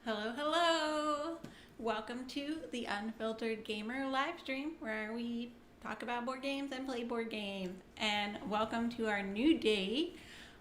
Hello, hello! Welcome to the Unfiltered Gamer live stream where we talk about board games and play board games. And welcome to our new day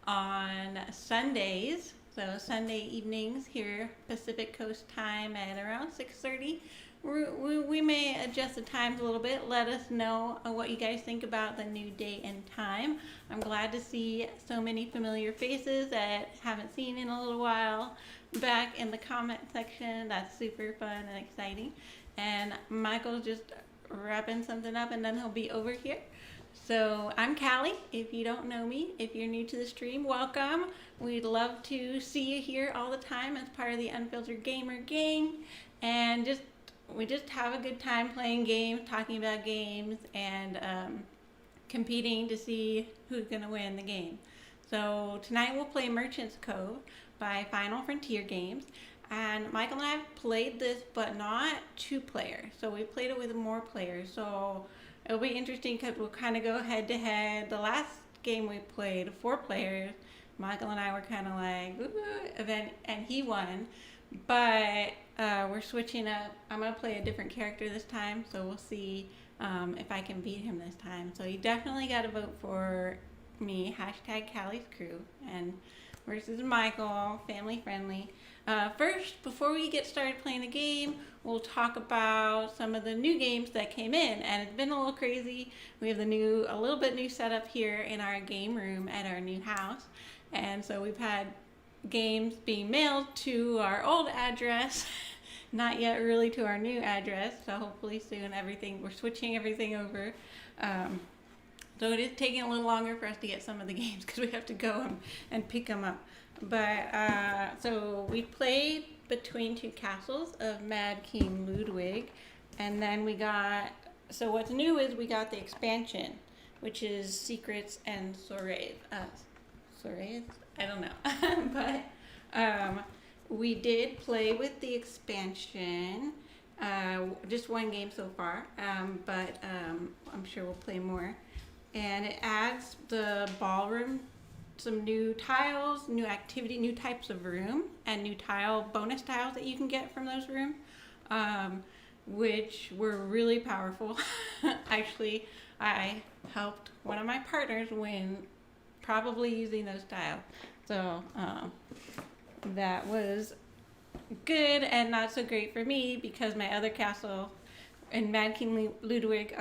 on Sundays. So Sunday evenings here, Pacific Coast time at around 6:30. We may adjust the times a little bit. Let us know what you guys think about the new day and time. I'm glad to see so many familiar faces that haven't seen in a little while back in the comment section. That's super fun and exciting. And Michael's just wrapping something up and then he'll be over here. So I'm Callie. If you don't know me, if you're new to the stream, welcome. We'd love to see you here all the time as part of the Unfiltered Gamer gang. And we just have a good time playing games, talking about games, and competing to see who's going to win the game. So tonight we'll play Merchant's Cove by Final Frontier Games. And Michael and I have played this, but not two player. So we played it with more players. So it'll be interesting because we'll kind of go head to head. The last game we played, 4 players, Michael and I were kind of like, and he won. But we're switching up. I'm going to play a different character this time, so we'll see if I can beat him this time. So you definitely got to vote for me, hashtag Callie's Crew, and versus Michael, family friendly. First, before we get started playing the game, we'll talk about some of the new games that came in, and it's been a little crazy. We have a little bit new setup here in our game room at our new house, and so we've had games being mailed to our old address, not yet really to our new address, so hopefully soon we're switching everything over. So it is taking a little longer for us to get some of the games because we have to go and pick them up. But so we played Between Two Castles of Mad King Ludwig, and then so what's new is we got the expansion, which is Secrets and Soirees. Soirees? I don't know. But we did play with the expansion. Just one game so far, but I'm sure we'll play more. And it adds the ballroom, some new tiles, new activity, new types of room, and new bonus tiles that you can get from those rooms, which were really powerful. Actually, I helped one of my partners win probably using those tiles. So that was good and not so great for me because my other castle in Mad King Ludwig,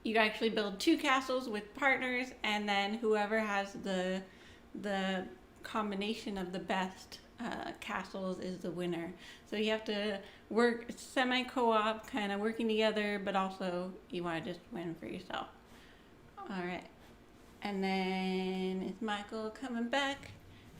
you actually build 2 castles with partners, and then whoever has the combination of the best castles is the winner. So you have to work semi-co-op, kind of working together, but also you want to just win for yourself. All right. And then is Michael coming back?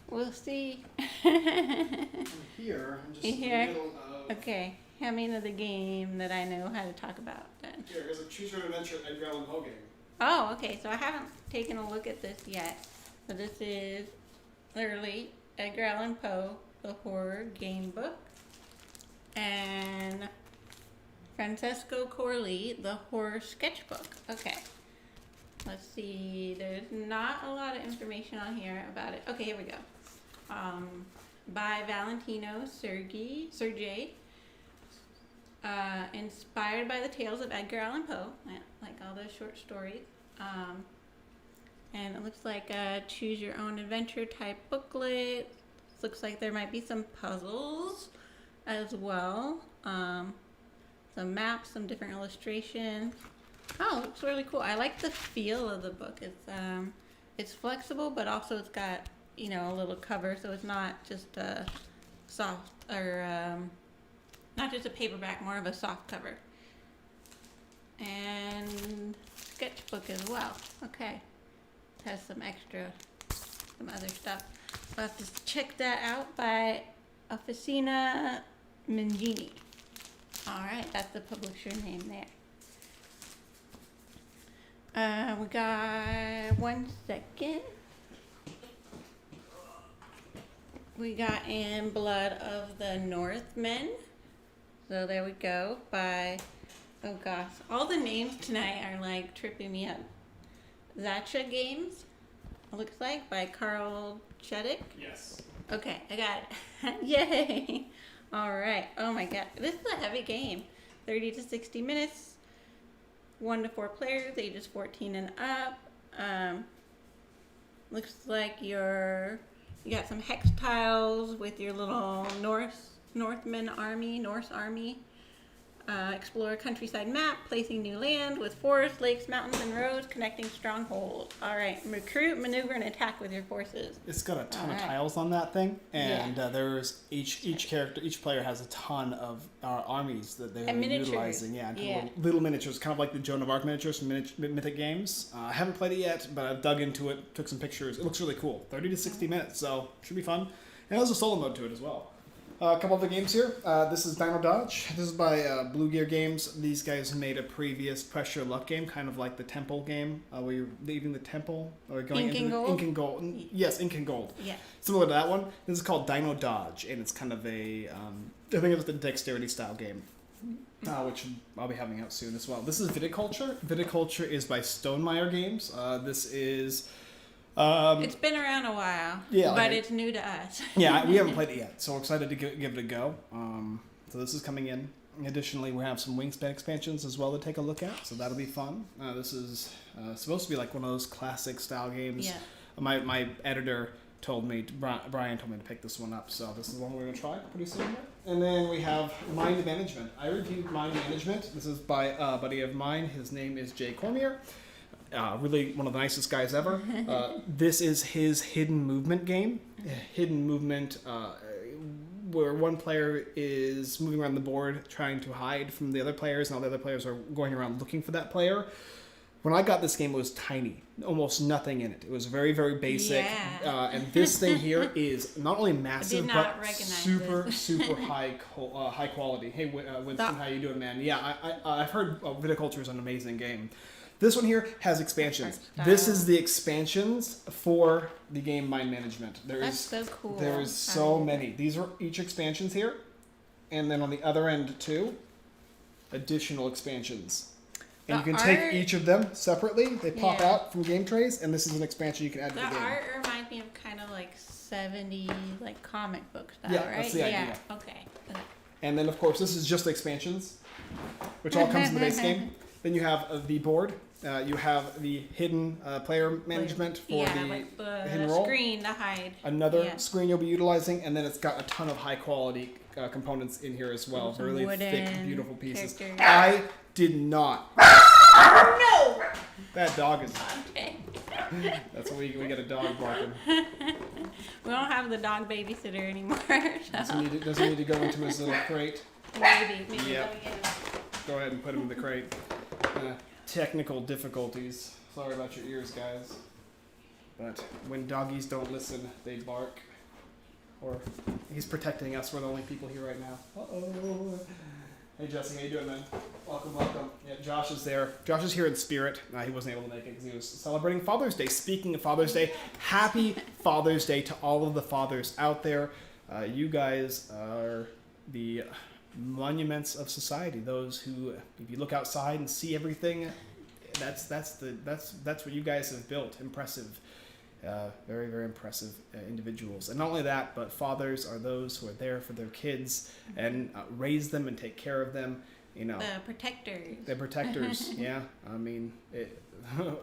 We'll see. I'm here. I'm just You in the here? middle of... Okay. Hand me another game that I know how to talk about then. Here, here's a Choose Your Own Adventure Edgar Allan Poe game. Oh, okay. So I haven't taken a look at this yet. So this is literally Edgar Allan Poe, the horror game book, and Francesco Corley, the horror sketchbook. Okay. Let's see. There's not a lot of information on here about it. Okay, here we go. By Valentino Sergei. Inspired by the tales of Edgar Allan Poe, like all those short stories. And it looks like a choose your own adventure type booklet. Looks like there might be some puzzles as well. Some maps, some different illustrations. Oh, it looks really cool. I like the feel of the book. It's flexible, but also it's got, a little cover, so it's not just a soft or not just a paperback, more of a soft cover. And sketchbook as well. Okay. It has some other stuff. We'll have to check that out by Officina Mangini. Alright, that's the publisher name there. We got 1 second. We got In Blood of the Northmen. So there we go, oh gosh, all the names tonight are like tripping me up. Zacha Games, it looks like, by Carl Chedick. Yes. Okay, I got it. Yay! All right. Oh my god, this is a heavy game. 30 to 60 minutes. 1 to 4 players, ages 14 and up. Looks like you got some hex tiles with your little Norse army. Explore a countryside map, placing new land with forests, lakes, mountains, and roads, connecting strongholds. All right, recruit, maneuver, and attack with your forces. It's got a ton of tiles on that thing, and there's each player has a ton of armies that they're utilizing. Yeah, little miniatures, kind of like the Joan of Arc miniatures from Mythic Games. I haven't played it yet, but I've dug into it, took some pictures. It looks really cool. 30 to 60 minutes, so should be fun. And there's a solo mode to it as well. A couple of the games here. This is Dino Dodge. This is by Blue Gear Games. These guys made a previous Pressure Luck game, kind of like the Temple game, where you're leaving the temple or going Ink and Gold. Yes, Ink and Gold. Yeah. Similar to that one. This is called Dino Dodge, and it's kind of a, I think it's the dexterity style game, which I'll be having out soon as well. This is Viticulture. Viticulture is by Stonemaier Games. This is... it's been around a while, but it's new to us. Yeah, we haven't played it yet, so we're excited to give it a go. So this is coming in. Additionally, we have some Wingspan expansions as well to take a look at, so that'll be fun. This is supposed to be like one of those classic style games. Yeah. My editor told me, Brian told me to pick this one up, so this is the one we're going to try pretty soon. And then we have Mind Management. I reviewed Mind Management. This is by a buddy of mine. His name is Jay Cormier. Really one of the nicest guys ever. This is his hidden movement game. Hidden movement, where one player is moving around the board trying to hide from the other players, and all the other players are going around looking for that player. When I got this game, it was tiny, almost nothing in it. It was very, very basic. Yeah. And this thing here is not only massive, but super high quality. Hey, Winston, how you doing, man? Yeah, I've heard Viticulture is an amazing game. This one here has expansions. This is the expansions for the game Mind Management. That's so cool. There's so many. These are each expansions here. And then on the other end, too, additional expansions. And you can take each of them separately. They pop out from game trays, and this is an expansion you can add to the game. The art reminds me of kind of like 70s like comic book style, right? That's the idea. Okay. And then, of course, this is just expansions, which all comes in the base game. Then you have the board. You have the hidden player management for the hidden roll. Screen to hide. Another screen you'll be utilizing, and then it's got a ton of high quality components in here as well. Really thick, beautiful pieces. Characters. I did not. No! That dog is. Okay. That's why we get a dog barking. We don't have the dog babysitter anymore. So. Doesn't need to go into his little crate. Maybe. Yep. Go ahead and put him in the crate. Technical difficulties. Sorry about your ears, guys. But when doggies don't listen, they bark. Or he's protecting us. We're the only people here right now. Uh-oh. Hey, Jesse, how you doing, man? Welcome. Yeah, Josh is there. Josh is here in spirit. He wasn't able to make it because he was celebrating Father's Day. Speaking of Father's Day, happy Father's Day to all of the fathers out there. You guys are the monuments of society. Those who, if you look outside and see everything, that's what you guys have built. Impressive, very, very impressive individuals. And not only that, but fathers are those who are there for their kids and raise them and take care of them. You know, the protectors. They're protectors. Yeah, I mean,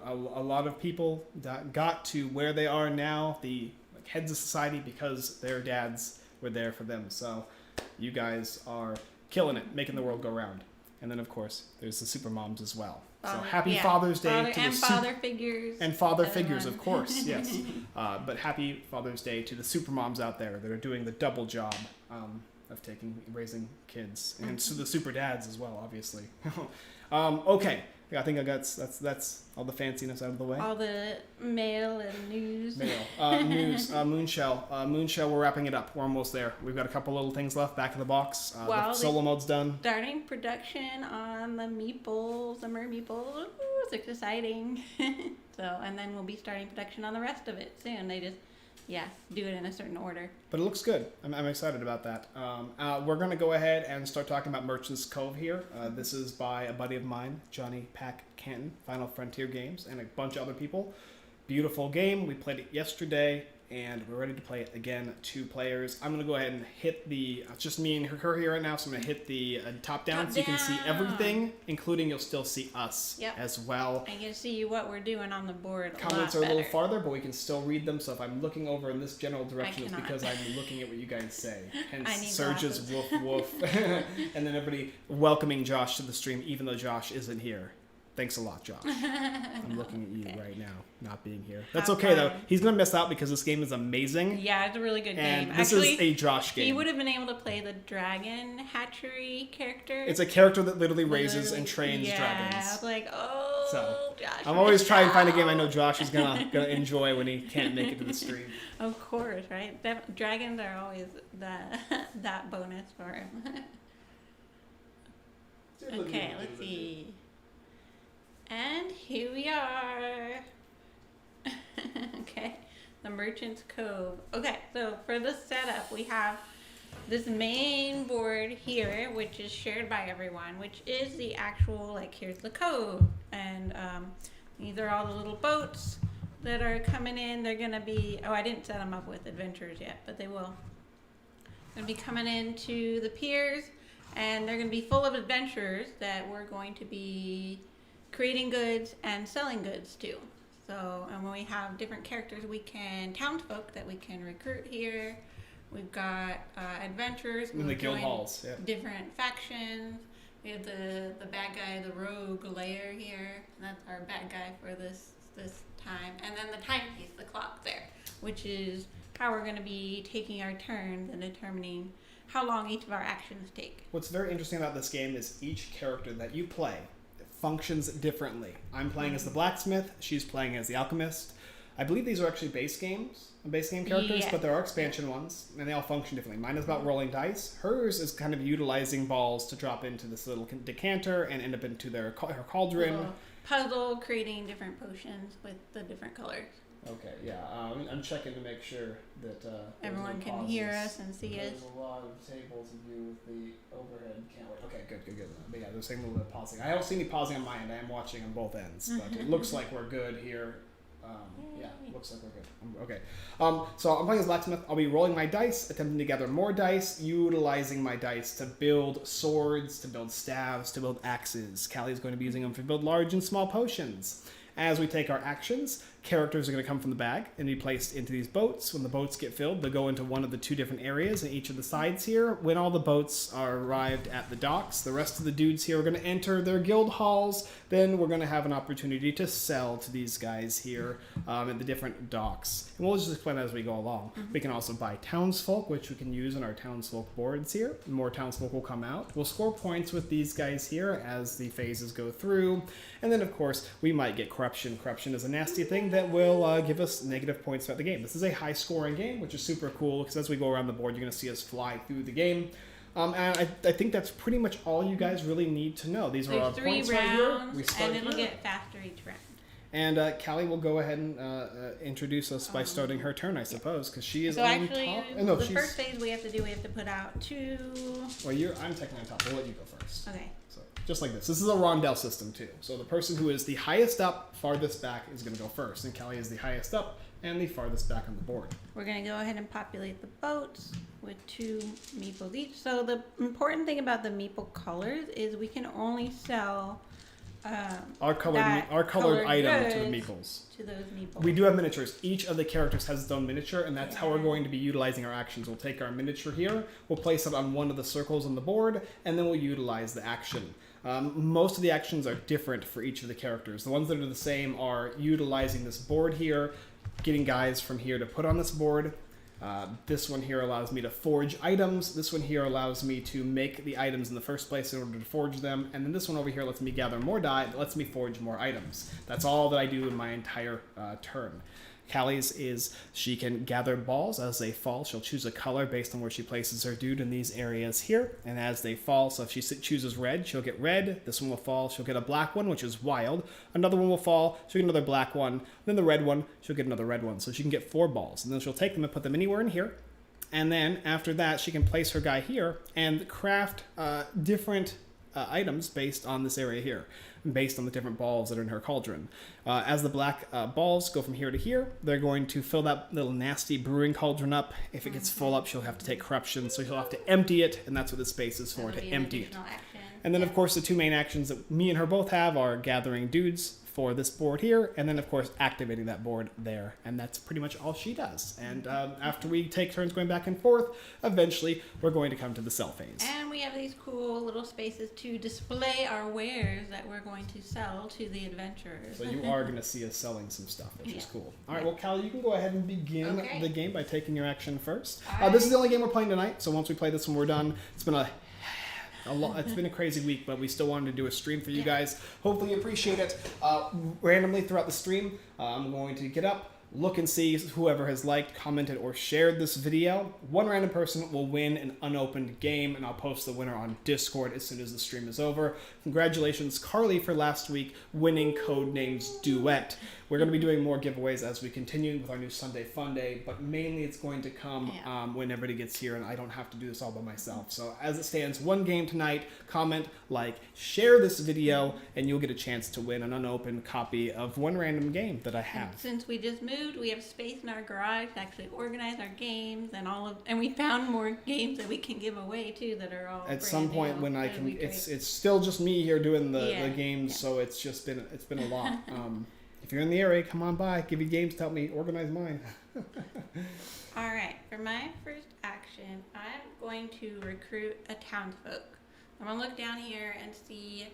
a lot of people got to where they are now, the heads of society, because their dads were there for them. So you guys are killing it, making the world go round. And then, of course, there's the super moms as well. So happy Father's Day to the father figures. And father figures, of course, yes. But happy Father's Day to the super moms out there that are doing the double job of raising kids, and so the super dads as well, obviously. Okay. I think that's all the fanciness out of the way. All the mail and news. News. Moonshell. Moonshell, we're wrapping it up. We're almost there. We've got a couple little things left back in the box. The solo mode's done. Starting production on the meeples, the mer meeples. Ooh, it's exciting. And then we'll be starting production on the rest of it soon. They just, do it in a certain order. But it looks good. I'm excited about that. We're going to go ahead and start talking about Merchant's Cove here. This is by a buddy of mine, Johnny Pack Canton, Final Frontier Games, and a bunch of other people. Beautiful game. We played it yesterday, and we're ready to play it again. 2 players. I'm gonna go ahead and hit the. It's just me and her here right now, so I'm gonna hit the top down so you can see everything, including you'll still see us as well. I can see what we're doing on the board. Comments are a little farther, but we can still read them. So if I'm looking over in this general direction, it's because I'm looking at what you guys say. Hence Surge's woof woof, and then everybody welcoming Josh to the stream, even though Josh isn't here. Thanks a lot, Josh. I'm looking at you right now, not being here. That's okay, though. He's going to miss out because this game is amazing. Yeah, it's a really good game. This is a Josh game. He would have been able to play the dragon hatchery character. It's a character that literally raises and trains dragons. Yeah, I was like, oh, Josh. I'm always trying to find a game I know Josh is gonna enjoy when he can't make it to the stream. Of course, right? Dragons are always that bonus for him. Okay, let's see. And here we are. Okay, the Merchant's Cove. Okay, so for the setup, we have this main board here, which is shared by everyone, which is the actual, like, here's the cove. And these are all the little boats that are coming in. They're going to be, I didn't set them up with adventures yet, but they will. They're going to be coming into the piers, and they're going to be full of adventurers that we're going to be creating goods and selling goods to. So, and when we have different characters, we can townsfolk that we can recruit here. We've got adventurers. In the guild halls, different factions. We have the bad guy, the rogue layer here. That's our bad guy for this time. And then the timepiece, the clock there, which is how we're going to be taking our turns and determining how long each of our actions take. What's very interesting about this game is each character that you play functions differently. I'm playing as the blacksmith, she's playing as the alchemist. I believe these are actually base game characters, but there are expansion ones, and they all function differently. Mine is about rolling dice. Hers is kind of utilizing balls to drop into this little decanter and end up into her cauldron. Puzzle, creating different potions with the different colors. Okay, yeah. I'm checking to make sure that everyone can hear us and see us. There's a lot of tables to do with the overhead camera. Okay, good. But yeah, there's a little bit of pausing. I don't see any pausing on my end. I am watching on both ends, but it looks like we're good here. Yeah, looks like we're good. Okay. So I'm playing as blacksmith. I'll be rolling my dice, attempting to gather more dice, utilizing my dice to build swords, to build staves, to build axes. Callie's going to be using them to build large and small potions. As we take our actions, characters are going to come from the bag and be placed into these boats. When the boats get filled, they'll go into one of the 2 different areas in each of the sides here. When all the boats are arrived at the docks, the rest of the dudes here are going to enter their guild halls. Then we're going to have an opportunity to sell to these guys here at the different docks. And we'll just explain that as we go along. We can also buy townsfolk, which we can use on our townsfolk boards here. More townsfolk will come out. We'll score points with these guys here as the phases go through. And then, of course, we might get corruption. Corruption is a nasty thing that will give us negative points throughout the game. This is a high-scoring game, which is super cool, because as we go around the board, you're going to see us fly through the game. And I think that's pretty much all you guys really need to know. These are our points right here. We start and it'll get faster each round. And Callie will go ahead and introduce us by starting her turn, I suppose, because she is on top. The first phase we have to put out 2... Well, I'm technically on top. We'll let you go first. Okay. So, just like this. This is a rondelle system, too. So the person who is the highest up, farthest back, is going to go first. And Callie is the highest up and the farthest back on the board. We're going to go ahead and populate the boats with 2 meeples each. So the important thing about the meeple colors is we can only sell... our colored item to the meeples. To those meeples. We do have miniatures. Each of the characters has its own miniature, and that's how we're going to be utilizing our actions. We'll take our miniature here, we'll place it on one of the circles on the board, and then we'll utilize the action. Most of the actions are different for each of the characters. The ones that are the same are utilizing this board here, getting guys from here to put on this board. This one here allows me to forge items. This one here allows me to make the items in the first place in order to forge them. And then this one over here lets me gather more dye. That lets me forge more items. That's all that I do in my entire turn. Callie's is she can gather balls as they fall. She'll choose a color based on where she places her dude in these areas here. And as they fall, so if she chooses red, she'll get red. This one will fall. She'll get a black one, which is wild. Another one will fall. She'll get another black one. Then the red one, she'll get another red one. So she can get 4 balls. And then she'll take them and put them anywhere in here. And then after that, she can place her guy here and craft different items based on this area here, based on the different balls that are in her cauldron. As the black balls go from here to here, they're going to fill that little nasty brewing cauldron up. If it gets full up, she'll have to take corruption, so she'll have to empty it, and that's what this space is for, to empty it. Action. And then, of course, the two main actions that me and her both have are gathering dudes for this board here, and then, of course, activating that board there. And that's pretty much all she does. And after we take turns going back and forth, eventually we're going to come to the sell phase. And we have these cool little spaces to display our wares that we're going to sell to the adventurers. So you are going to see us selling some stuff, which is cool. All right, Yeah. well, Callie, you can go ahead and begin the game by taking your action first. All This is the only game we're playing tonight, so once we play this one, we're done. It's been it's been a crazy week, but we still wanted to do a stream for you guys. Hopefully you appreciate it. Randomly throughout the stream, I'm going to get up, look and see whoever has liked, commented, or shared this video. One random person will win an unopened game, and I'll post the winner on Discord as soon as the stream is over. Congratulations, Carly, for last week winning Codenames Duet. We're going to be doing more giveaways as we continue with our new Sunday Fun Day, but mainly it's going to come when everybody gets here, and I don't have to do this all by myself. So as it stands, one game tonight. Comment, like, share this video, and you'll get a chance to win an unopened copy of one random game that I have. And since we just moved, we have space in our garage to actually organize our games and we found more games that we can give away too that are all at some point new. when I That'd can. be great. It's still just me here doing the games, so it's been a lot. If you're in the area, come on by. Give you games to help me organize mine. All right, for my first action, I'm going to recruit a townsfolk. I'm gonna look down here and see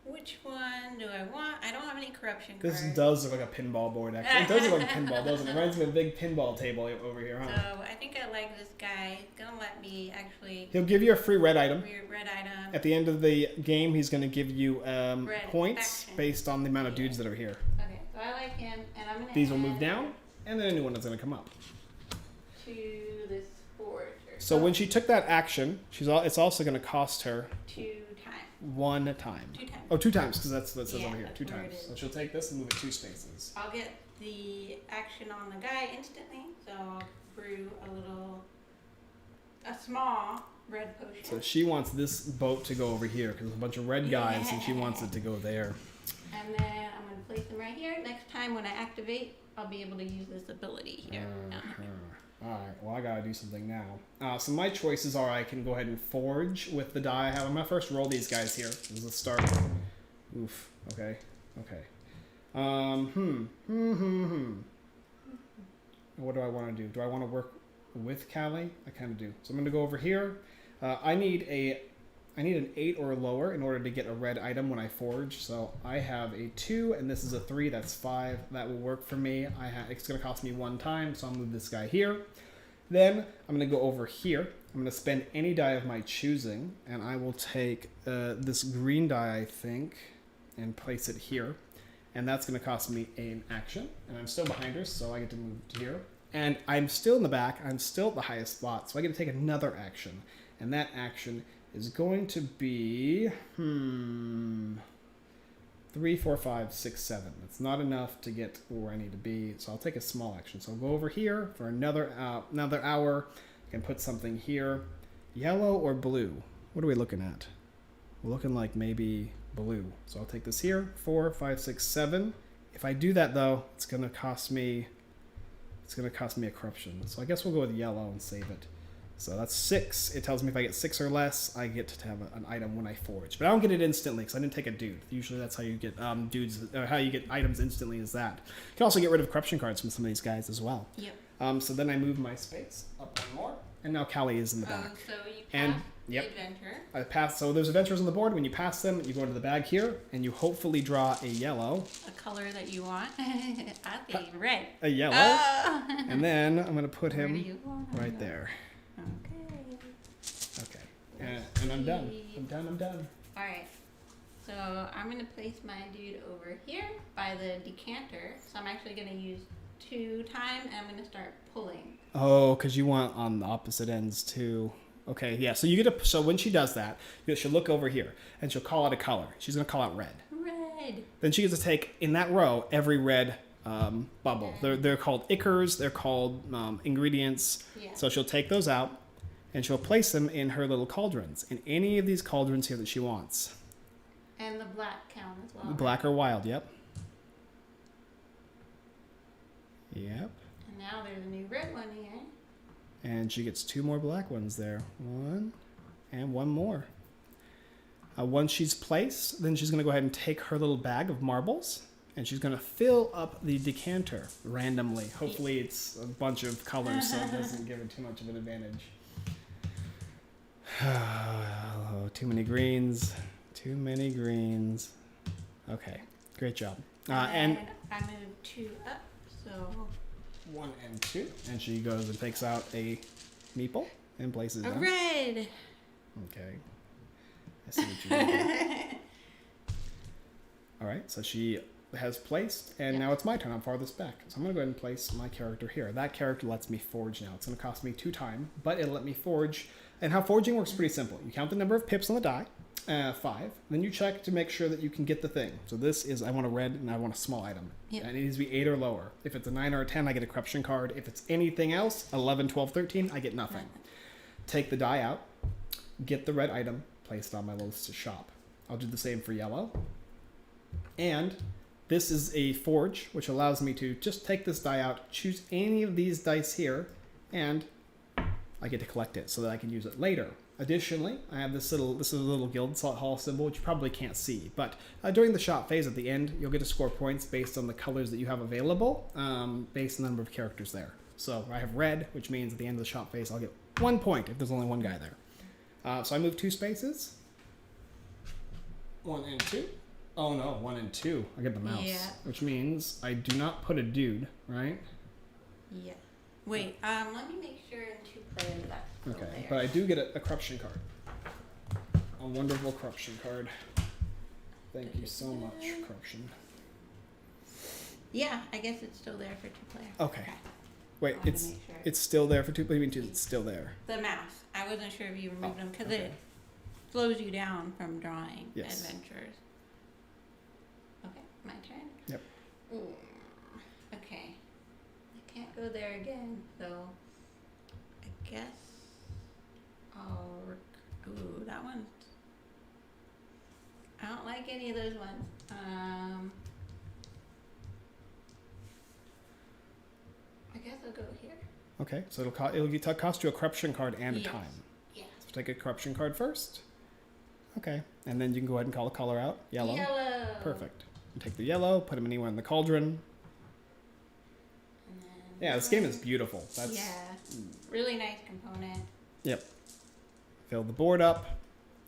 which one do I want. I don't have any corruption This cards. does look like a pinball board, actually. It does look like a pinball, doesn't it? It reminds me of a big pinball table over here, huh? So I think I like this guy. He's gonna let me actually He'll give you a free red item. red item. At the end of the game, he's going to give you Red points action. based on the amount of dudes that are here. Okay, so I like him, and I'm gonna These will add move down, and then a new one is going to come up. to this forger. So when she took that action, it's also going to cost her 2 times. one time. 2 times. Oh, 2 times, because that says Yeah, over here. that's 2 where it times. is. So she'll take this and move it 2 spaces. I'll get the action on the guy instantly, so I'll brew a small red potion. So she wants this boat to go over here, because there's a bunch of red guys, and she wants it to go there. And then I'm going to place him right here. Next time when I activate, I'll be able to use this ability here. Alright, well I gotta do something now. So my choices are I can go ahead and forge with the die I have. I'm gonna first roll these guys here. This is a start. Oof. Okay. What do I want to do? Do I want to work with Callie? I kind of do. So I'm gonna go over here. I need an 8 or lower in order to get a red item when I forge. So I have a 2, and this is a 3. That's 5. That will work for me. It's going to cost me 1 time, so I'll move this guy here. Then I'm going to go over here. I'm going to spend any die of my choosing, and I will take this green die, I think, and place it here. And that's going to cost me an action. And I'm still behind her, so I get to move to here. And I'm still in the back. I'm still at the highest spot, so I get to take another action. And that action is going to be 3, 4, 5, 6, 7. That's not enough to get where I need to be, so I'll take a small action. So I'll go over here for another hour. I can put something here. Yellow or blue? What are we looking at? We're looking like maybe blue. So I'll take this here. 4, 5, 6, 7. If I do that though, it's gonna cost me a corruption. So I guess we'll go with yellow and save it. So that's 6. It tells me if I get 6 or less, I get to have an item when I forge. But I don't get it instantly because I didn't take a dude. Usually that's how you get how you get items instantly is that. You can also get rid of corruption cards from some of these guys as well. Yep. So then I move my space up 1 more, and now Callie is in the back. So you pass And the adventure. I pass. So there's adventures on the board. When you pass them, you go into the bag here, and you hopefully draw a yellow. A color that you want. I think red. A yellow. Oh. And then I'm gonna put Where do him you want right him? there. Okay. Okay. And I'm done. I'm done. All right. So I'm gonna place my dude over here by the decanter. So I'm actually gonna use 2 times, and I'm gonna start pulling. Oh, because you want on the opposite ends too. Okay, yeah. So you get so when she does that, she'll look over here and she'll call out a color. She's gonna call out red. Red. Then she gets to take in that row every red bubble. They're called ichors. They're called ingredients. Yeah. So she'll take those out, and she'll place them in her little cauldrons, in any of these cauldrons here that she wants. And the black count as well. Black or wild, yep. Yep. And now there's a new red one here. And she gets 2 more black ones there. 1 and 1 more. Once she's placed, then she's going to go ahead and take her little bag of marbles, and she's going to fill up the decanter randomly. Hopefully it's a bunch of colors so it doesn't give her too much of an advantage. Oh, too many greens. Too many greens. Okay, great job. And I moved 2 up, so 1 and 2. And she goes and takes out a meeple and places a them. red. Okay. I see what you're doing. All right, so she has placed, and now it's my turn. I'm farthest back. So I'm going to go ahead and place my character here. That character lets me forge now. It's going to cost me 2 time, but it'll let me forge. And how forging works is pretty simple. You count the number of pips on the die, 5. Then you check to make sure that you can get the thing. So this is, I want a red, and I want a small item. Yep. And it needs to be 8 or lower. If it's a 9 or a 10, I get a corruption card. If it's anything else, 11, 12, 13, I get nothing. Take the die out, get the red item, place it on my little shop. I'll do the same for yellow. And this is a forge, which allows me to just take this die out, choose any of these dice here, and I get to collect it so that I can use it later. Additionally, I have this is a little guild hall symbol, which you probably can't see, but during the shop phase at the end, you'll get to score points based on the colors that you have available, based on the number of characters there. So I have red, which means at the end of the shop phase, I'll get 1 point if there's only 1 guy there. So I move 2 spaces. 1 and 2. Oh no, 1 and 2. I get the mouse. Yeah. Which means I do not put a dude, right? Yeah. Wait, let me make sure in 2 players that's still Okay, there. but I do get a corruption card. A wonderful corruption card. Thank you so much, corruption. Yeah, I guess it's still there for 2 players. Okay. Wait, I wanted to make sure. it's still there for 2. What do you mean 2? It's still there. The mouse. I wasn't sure if you removed them because okay. it slows you down from drawing Yes. adventures. Okay, my turn. Yep. Ooh. Okay. I can't go there again, so I guess I'll. Ooh, that one. I don't like any of those ones. I guess I'll go here. Okay, so it'll cost you a corruption card and a Yes. time. Yeah. So take a corruption card first. Okay, and then you can go ahead and call a color out. Yellow. Yellow. Perfect. You take the yellow, put them anywhere in the cauldron. And then Yeah, this game is beautiful. That's really nice component. Yep. Fill the board up,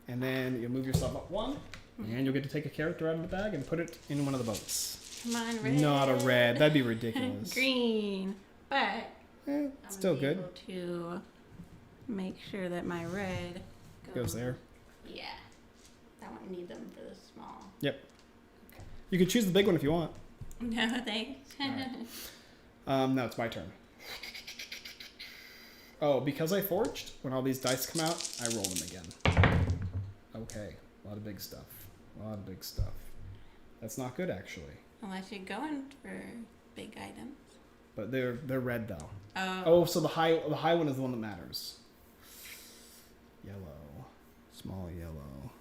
and then you'll move yourself up 1, and you'll get to take a character out of the bag and put it in one of the boats. Come on, red. Not a red. That'd be ridiculous. Green. But I'm still good. able to make sure that my red Goes there. Yeah. That one need them for the small. Yep. You can choose the big one if you want. No, thanks. Now it's my turn. Oh, because I forged, when all these dice come out, I roll them again. Okay, a lot of big stuff. A lot of big stuff. That's not good, actually. Unless you're going for big items. But they're red though. Oh. So the high one is the one that matters. Yellow, small yellow.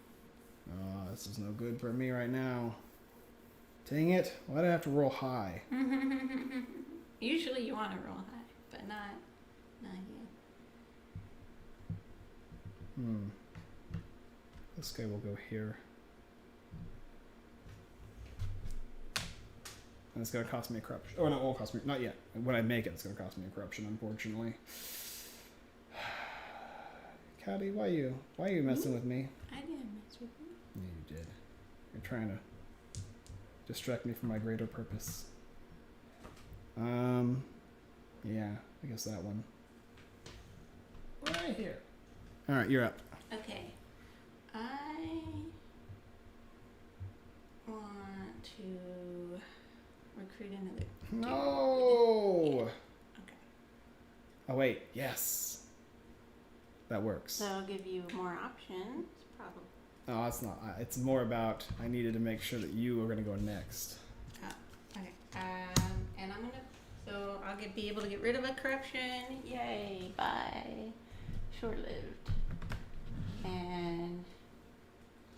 Oh, this is no good for me right now. Dang it! Why do I have to roll high? Usually you want to roll high, but not here. This guy will go here. And it's going to cost me a corruption. Oh, no, it won't cost me. Not yet. When I make it, it's going to cost me a corruption, unfortunately. Cody, why are you messing with me? I didn't mess with you. Yeah, you did. You're trying to distract me from my greater purpose. Yeah, I guess that one. Right here. All right, you're up. Okay. I want to recruit another. No. Yeah. Okay. Oh wait, yes. That works. So I'll give you more options, probably. No, it's not. It's more about I needed to make sure that you were going to go next. Okay. And I'm gonna. So I'll be able to get rid of a corruption. Yay! By short-lived. And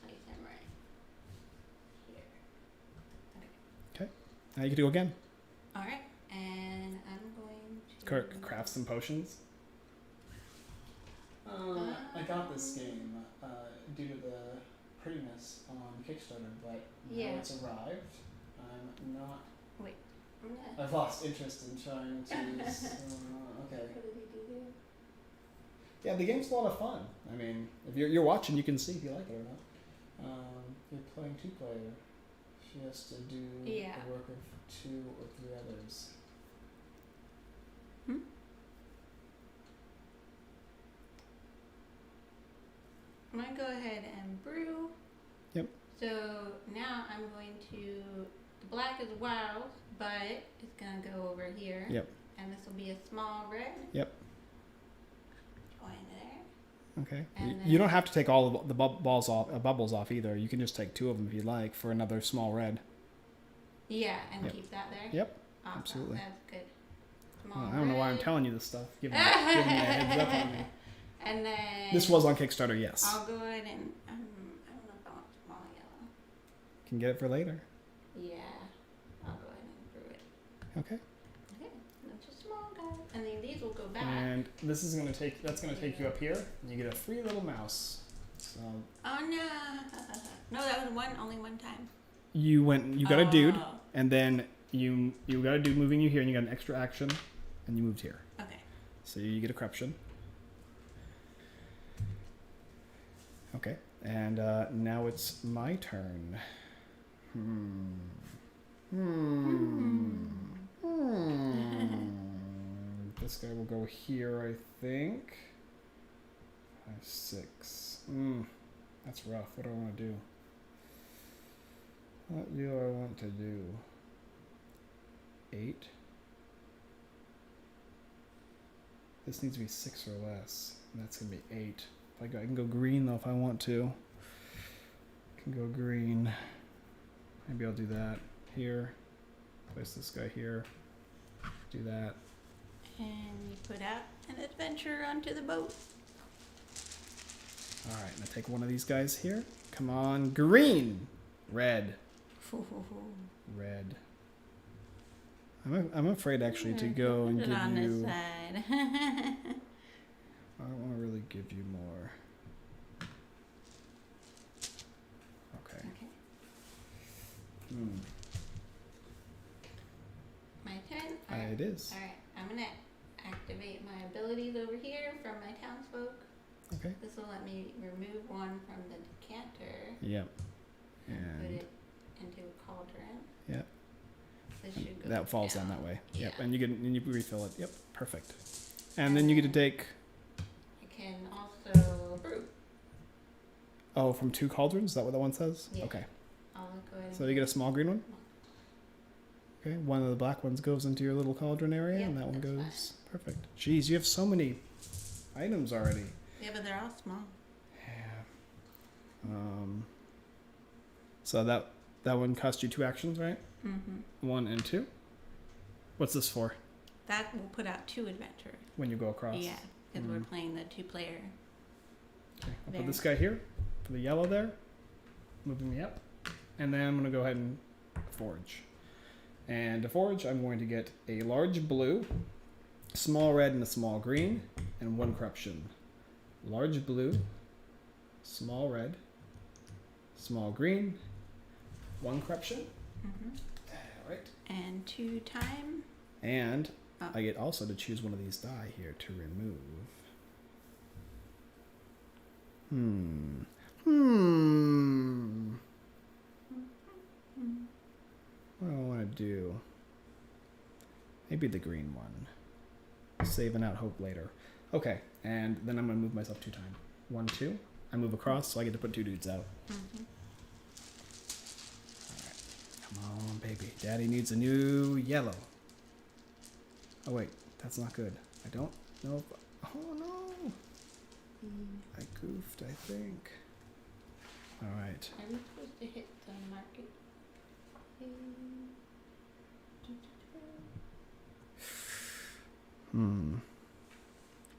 place him right here. Okay. Now you can do again. All right, and I'm going to Craft some potions. I got this game due to the prettiness on Kickstarter, but now it's arrived. I'm not. Wait. I've lost interest in trying to. Okay. What did he do there? Yeah, the game's a lot of fun. I mean, if you're watching, you can see if you like it or not. You're playing 2-player. She has to do the work of 2 or 3 others. I'm going to go ahead and brew. Yep. So now I'm going to, the black is wild, but it's going to go over here. Yep. And this will be a small red. Yep. Join there. Okay. And You don't have to take all of the bubbles off either. You can just take 2 of them if you like for another small red. Yeah, and keep that there? Yep. Awesome. Absolutely. That's good. Well, I don't know why I'm telling you this stuff. Giving me a heads up on me. And then This was on Kickstarter, yes. I'll go ahead and I don't know if I want small yellow. Can get it for later. Yeah, I'll go ahead and brew it. Okay. Okay, that's a small guy. And then these will go back. And this is gonna take you up here, and you get a free little mouse. So Oh no! No, that was only one time. you got a dude, and then you got a dude moving you here, and you got an extra action, and you moved here. Okay. So you get a corruption. Okay, and now it's my turn. This guy will go here, I think. 5, 6. That's rough. What do I want to do? What do I want to do? 8. This needs to be 6 or less. And that's gonna be 8. I can go green though if I want to. I can go green. Maybe I'll do that here. Place this guy here. Do that. And you put out an adventure onto the boat. Alright, now take one of these guys here. Come on, green! Red. Red. I'm afraid actually to go and Put give it on you... this side. I don't want to really give you more. Okay. My turn? Alright. It is. Alright, I'm going to activate my abilities over here from my townsfolk. Okay. This will let me remove one from the decanter. Yep. And put it into a cauldron. Yep. This should go That falls down down that way. Yeah. Yep. And you refill it. Yep. Perfect. And then you get to take... I can also brew. Oh, from 2 cauldrons? Is that what that one says? Yeah. Okay. I'll go ahead and So you get a small green one? Okay. One of the black ones goes into your little cauldron area, Yep, and that one that's goes... Perfect. Jeez, you have so many items already. Yeah, but they're all small. Yeah. So that one cost you 2 actions, right? Mm-hmm. 1 and 2. What's this for? That will put out 2 adventures. When you go across? Yeah, because we're playing the 2-player. Okay. I'll put this guy here for the yellow there. Moving me up. And then I'm going to go ahead and forge. And to forge, I'm going to get a large blue, small red, and a small green, and 1 corruption. Large blue, small red, small green, 1 corruption. All right. And 2 time. And I get also to choose one of these die here to remove. What do I want to do? Maybe the green one. Saving out hope later. Okay, and then I'm going to move myself 2 times. 1, 2. I move across, so I get to put 2 dudes out. Alright. Come on, baby. Daddy needs a new yellow. Oh, wait. That's not good. I don't know if... Oh, no. I goofed, I think. Alright. Are we supposed to hit the market?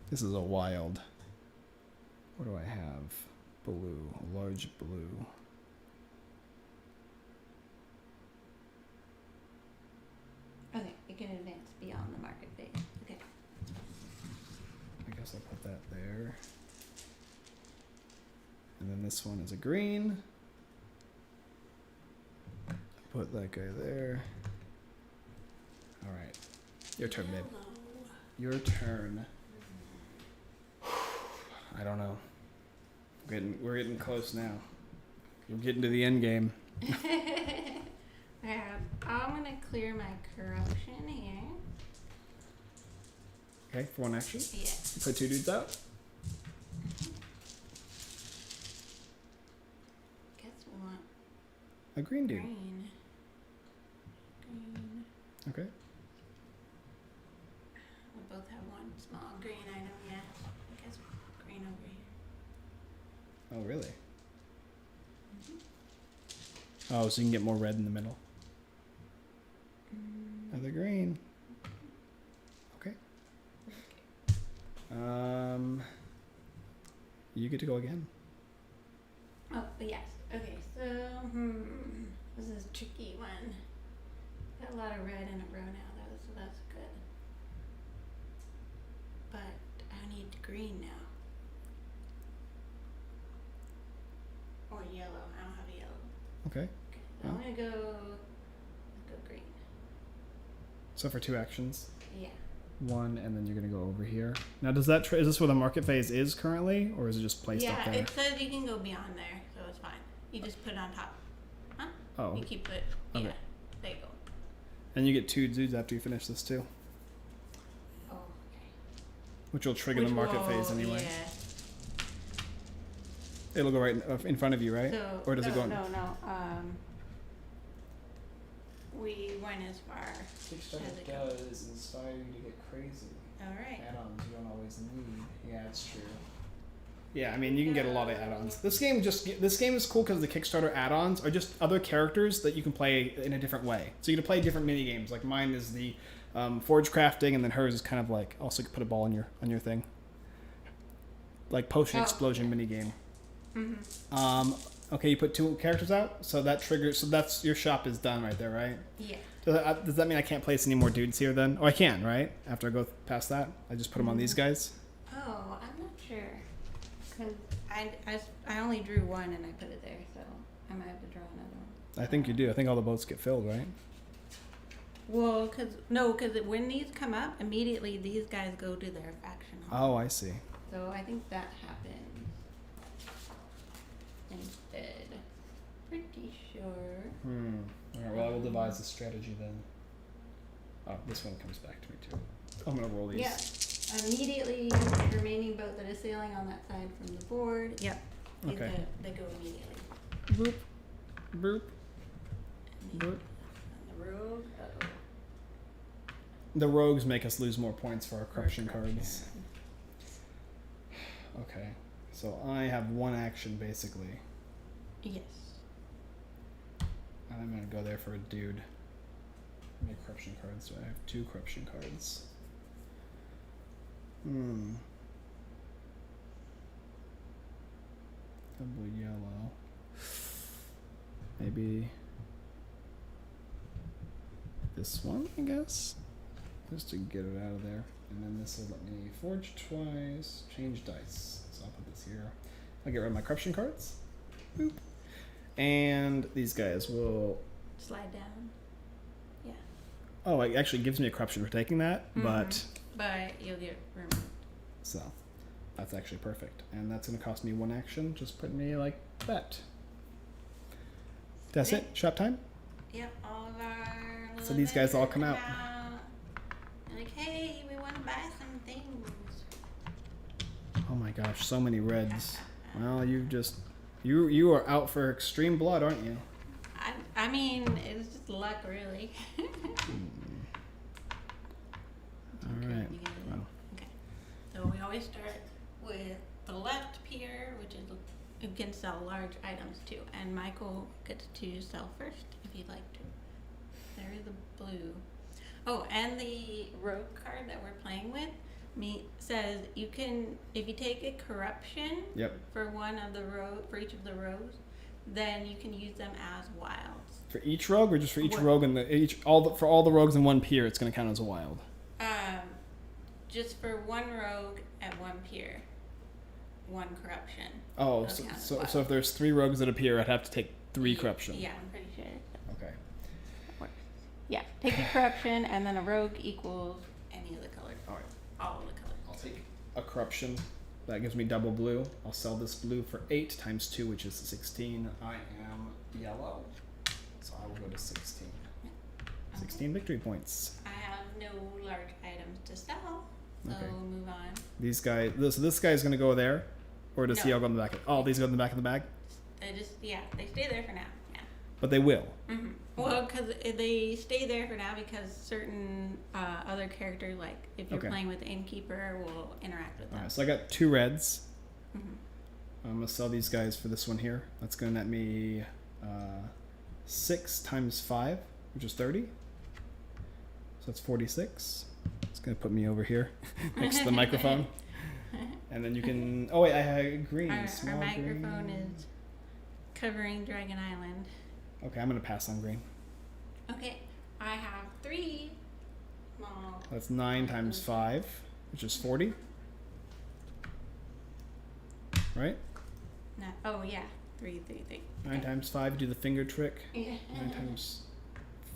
This is a wild What do I have? Blue, a large blue. Okay, it can advance beyond the market phase. Okay. I guess I'll put that there. And then this one is a green. Put that guy there. All right. Your turn, babe. Your turn. I don't know. We're getting close now. We're getting to the end game. I'm gonna clear my corruption here. Okay, for one action. Yeah. Put 2 dudes out. Guess we want A green dude. green. Green. Okay. We both have one small green item, yeah. I guess green over here. Oh, really? Oh, so you can get more red in the middle. Another green. Okay. You get to go again. Oh, yes. Okay, so, this is a tricky one. Got a lot of red in a row now, though, so that's good. But I need green now. Or yellow. I don't have a yellow. Okay. Okay, so I'm gonna go green. So for 2 actions. Yeah. 1, and then you're gonna go over here. Now, does that is this where the market phase is currently, or is it just placed up Yeah, there? it says you can go beyond there, so it's fine. You just put it on top. Huh? Oh, You keep it. Okay. Yeah. There you go. and you get 2 dudes after you finish this too, Oh, okay. which will trigger the market phase anyway. Yeah. It'll go right in front of you, right? So, Or does it go? No. We went as far. Kickstarter does inspire you to get crazy. All right. Add-ons you don't always need. Yeah, it's true. Yeah, I mean you can get a lot of add-ons. This game is cool because the Kickstarter add-ons are just other characters that you can play in a different way. So you can play different mini games. Like mine is the forge crafting, and then hers is kind of like also put a ball on your thing. Like potion explosion mini game. Mm-hmm. Okay, you put 2 characters out, so that triggers. So that's your shop is done right there, right? Yeah. Does that mean I can't place any more dudes here then? Oh, I can, right? After I go past that, I just put them on these guys. Oh, I'm not sure. Because I only drew one and I put it there, so I might have to draw another one. I think you do. I think all the boats get filled, right? Well, because when these come up, immediately these guys go to their faction home. Oh, I see. So I think that happens instead. Pretty sure. All right. Well, I will devise a strategy then. Oh, this one comes back to me too. I'm gonna roll these. Yeah. Immediately, remaining boat that is sailing on that side from the board. Yep. Okay. They go immediately. Boop. Boop. Boop. And the rogue. Uh-oh. The rogues make us lose more points for our corruption cards. Okay. So I have 1 action basically. Yes. I'm gonna go there for a dude. How many corruption cards do I have? 2 corruption cards. Double yellow. Maybe this one, I guess? Just to get it out of there. And then this will let me forge twice, change dice. So I'll put this here. I'll get rid of my corruption cards. Boop. And these guys will... Slide down. Yeah. Oh, it actually gives me a corruption for taking that, but you'll get removed. so that's actually perfect. And that's going to cost me 1 action. Just put me like that. That's it? Shop time? Yep, all of our little So these guys all come out. They're like, hey, we want to buy some things. Oh my gosh, so many reds. Well, you are out for extreme blood, aren't you? I mean, it's just luck, really. All right. Well, Okay. So we always start with the left pier, which is you can sell large items too, and Michael gets to sell first if you'd like to. There is a blue. Oh, and the rogue card that we're playing with, says you can, if you take a corruption Yep. for for each of the rogues, then you can use them as wilds. For each rogue, or just for each What? rogue in for all the rogues in one pier, it's going to count as a wild. Just for one rogue at one pier, one corruption. Oh, Those count as so wild. if there's 3 rogues at a pier, I'd have to take 3 corruption. Yeah, I'm pretty sure. Okay. That works. Yeah, take a corruption, and then a rogue equals any of the colors. All right. All of the colors. I'll take a corruption. That gives me double blue. I'll sell this blue for 8 times 2, which is 16. I am yellow, so I will go to 16. 16 victory points. I have no large items to sell, so Okay. we'll move on. These guys. This guy's gonna go there, or does he No. all go in the back? Oh, these go in the back of the bag. They stay there for now. Yeah. But they will. Mm-hmm. Well, because they stay there for now because certain other characters, like if you're Okay. playing with the innkeeper, will interact with All them. right. So I got 2 reds. Mm-hmm. I'm gonna sell these guys for this one here. That's gonna net me 6 times 5, which is 30. So that's 46. It's gonna put me over here next to the microphone. And then you can. Oh wait, I have green. Our small microphone green. is covering Dragon Island. Okay, I'm gonna pass on green. Okay, I have 3 small. That's 9 times 5, which is 40. Right? No, oh yeah, 3. 9 times 5, do the finger trick. Yeah. 9 times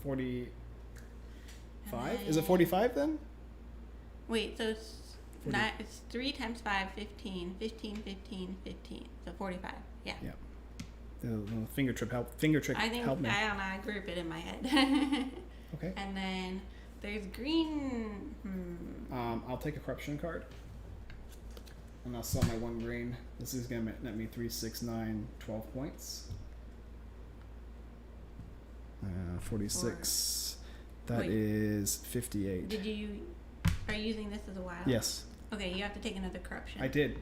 45. And Is it 45 then? Wait, so it's 40. it's 3 times 5, 15, 15, 15, 15. So 45. Yeah. Yeah. The finger trick I think helped me. I don't know. I group it in my head. Okay. And then there's green. I'll take a corruption card. And I'll sell my 1 green. This is going to net me 3, 6, 9, 12 points. 46. That Wait. is 58. Are you using this as a wild? Yes, Okay, you have to take another corruption. I did.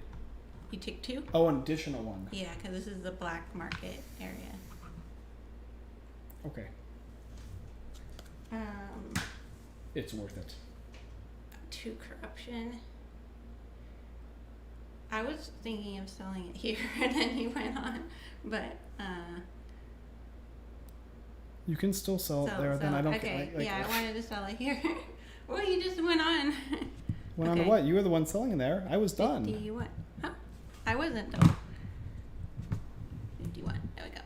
You took 2? Oh, an additional 1. Yeah, because this is the black market area. Okay. It's worth it. 2 corruption. I was thinking of selling it here, and then he went on, but You can still sell it there. Then I don't. Okay, Like, yeah, I wanted to sell it here. Well, you just went on. Went on to Okay. what? You were the one selling in there. I was done. 51. Huh? I wasn't though. 51. There we go.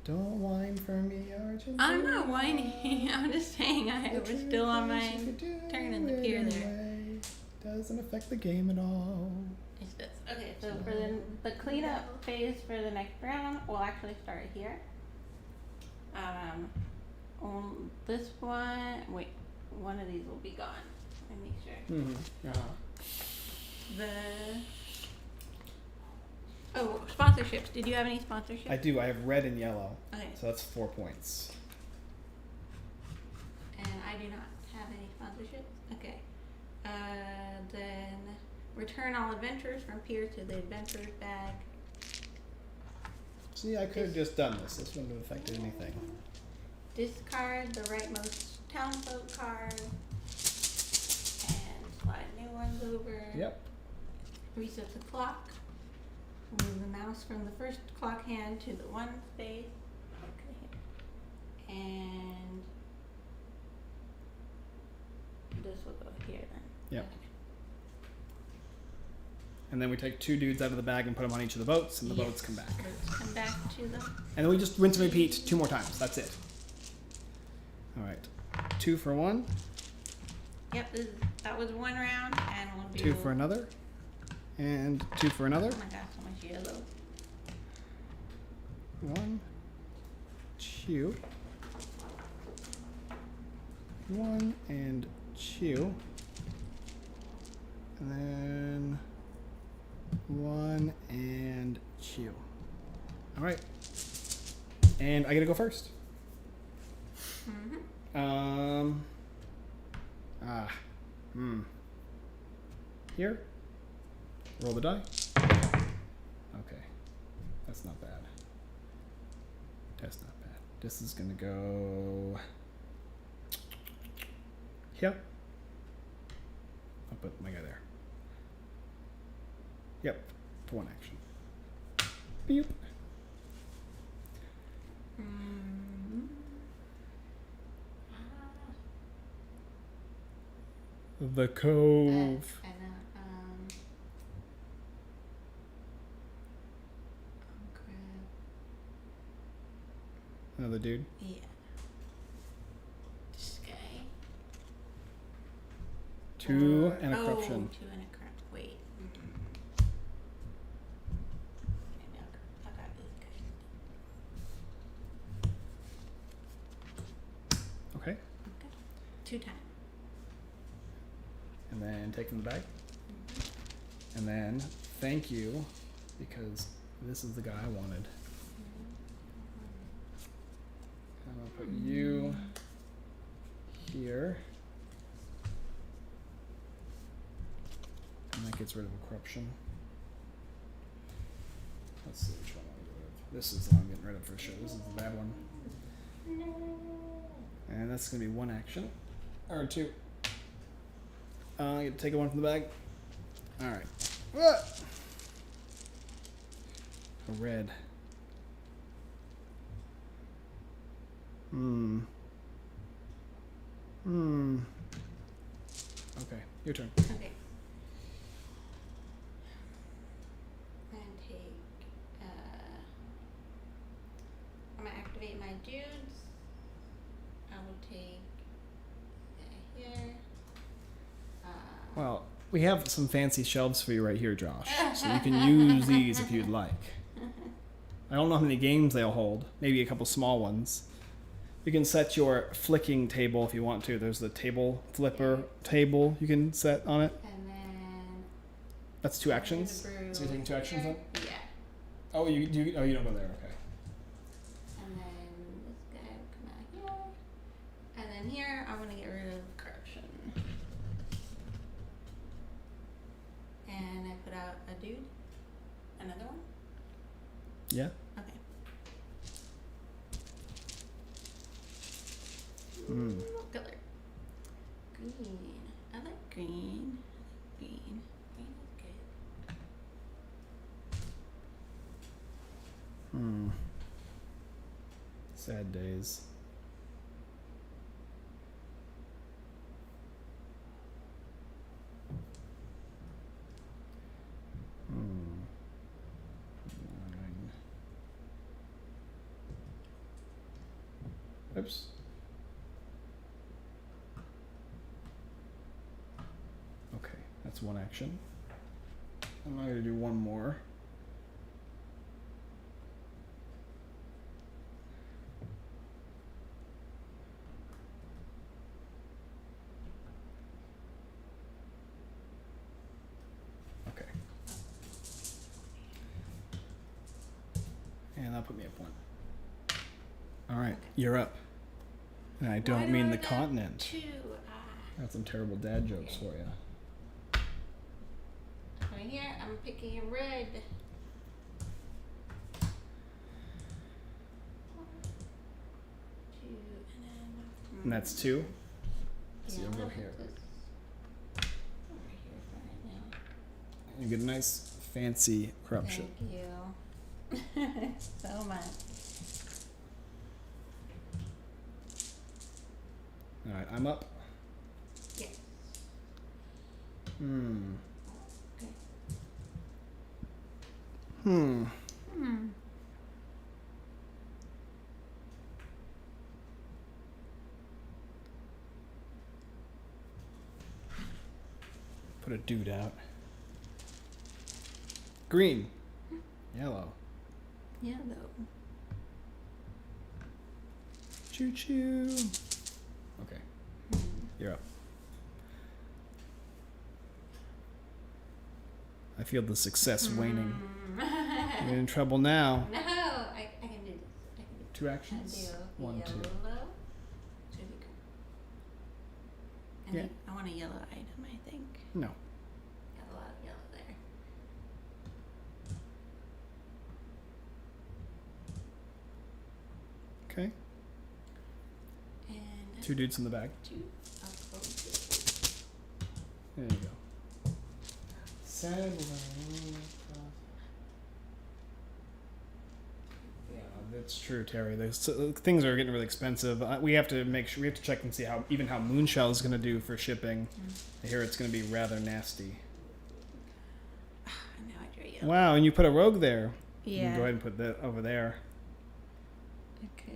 Don't whine for me, Argentina. I'm not whining. I'm just saying I was still on my turn in the pier there. Anyway. Doesn't affect the game at all. It's this. Okay, so for the cleanup phase for the next round, we'll actually start here. On this one, wait, one of these will be gone. Let me make sure. Mm-hmm. Sponsorships. Did you have any sponsorships? I do. I have red and yellow. Okay. So that's 4 points. And I do not have any sponsorships. Okay. Then return all adventures from pier to the adventurers bag. See, I could have just done this. This wouldn't have affected anything. Discard the rightmost townfolk card. And slide new ones over. Yep. Reset the clock. Move the mouse from the first clock hand to the 1 space. Okay. And this will go here then. Yep. Okay. And then we take 2 dudes out of the bag and put them on each of the boats, and the boats Yes. come back. Boats come back to them. And then we just rinse and repeat 2 more times. That's it. All right. 2 for 1. Yep, that was 1 round, and we'll do 2 for another. And 2 for another. Oh my gosh, so much yellow. 1, 2. 1 and 2. And then 1 and 2. All right. And I gotta go first. Mm-hmm. Here. Roll the die. Okay. That's not bad. That's not bad. This is gonna go here. I'll put my guy there. Yep, for one action. Beep. The Cove. I know. Crap. Another dude. Yeah. This guy. 2 and a Oh, corruption. 2 and a corrupt. Wait. I got this guy. Okay. Okay. 2 times. And then taking the bag. And then thank you, because this is the guy I wanted. I'm gonna put you here. And that gets rid of a corruption. Let's see which one I want to get rid of. This is the one I'm getting rid of for sure. This is the bad one. And that's gonna be 1 action. Or 2. I get to take one from the bag. Alright. A red. Okay, your turn. Okay. I'm gonna take. I'm gonna activate my dudes. I will take that here. Well, we have some fancy shelves for you right here, Josh. So you can use these if you'd like. I don't know how many games they'll hold. Maybe a couple small ones. You can set your flicking table if you want to. There's the table flipper table you can set on it. And then. That's 2 actions. So you're taking 2 actions then? Yeah. Oh, you don't go there. Okay. And then this guy will come out here. And then here, I'm gonna get rid of corruption. And I put out a dude. Another one? Yeah. Okay. Color. Green. I like green. Green. Green is good. Sad days. Oops. Okay, that's 1 action. I'm going to do 1 more. Okay. And that'll put me up 1. All right, you're up. And I don't mean the continent. 2. Got some terrible dad jokes for you. Right here, I'm picking a red. 2, And that's 2. So yeah, you'll I'm go gonna here. put this over here for right now. You get a nice fancy corruption. Thank you so much. All right, I'm up. Yes. Okay. Put a dude out. Green. Yellow. Yeah, though. Choo choo. Okay. You're up. I feel the success waning. You're in trouble now. No, I can do this. I can do 2 actions. I do 1, 2. yellow. Should be good. Yeah. I want a yellow item, I think. No. Got a lot of yellow there. Okay. And 2 dudes in the bag. 2. Oh, There you go. Yeah, that's true, Terry. Things are getting really expensive. We have to make sure. We have to check and see how Moonshell is going to do for shipping. I hear it's going to be rather nasty. Now I draw yellow. Wow, and you put a rogue there. You Yeah. can go ahead and put that over there. Okay.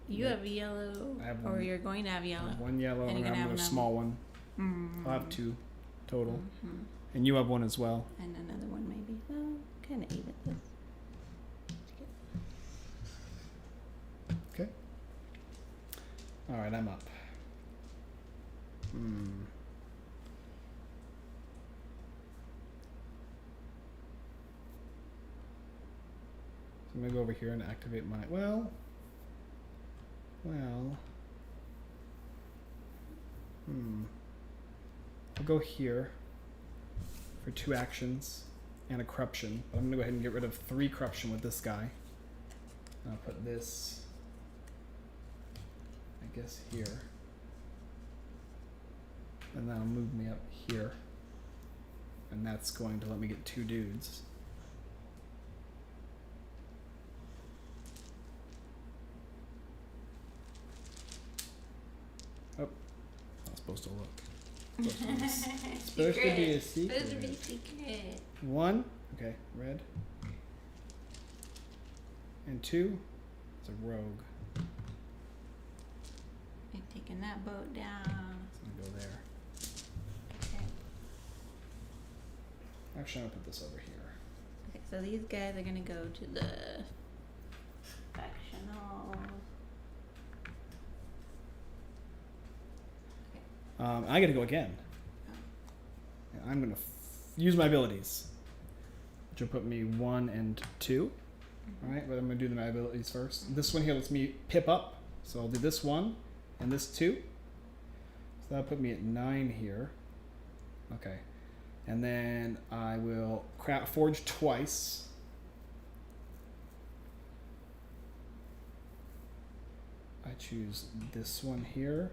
You have yellow. I have Or one. you're going to have I yellow. have one yellow And and you're I'm gonna a have small one. I'll have 2 total. Mhm. And you have one as well. And another one maybe. Well, kind of even this. Okay. All right, I'm up. So I'm gonna go over here and activate my well. I'll go here for 2 actions and a corruption. But I'm gonna go ahead and get rid of 3 corruption with this guy. And I'll put this, I guess, here. And that'll move me up here. And that's going to let me get 2 dudes. Oh, not supposed to look. Supposed to be a secret. Supposed to be secret. 1, okay, red. And 2, it's a rogue. You're taking that boat down. It's gonna go there. Okay. Actually, I'm gonna put this over here. Okay, so these guys are gonna go to the factionals. I gotta go again. And I'm gonna use my abilities, which will put me 1 and 2. All right, but I'm gonna do my abilities first. This one here lets me pip up, so I'll do this 1 and this 2. So that'll put me at 9 here. Okay, and then I will forge twice. I choose this one here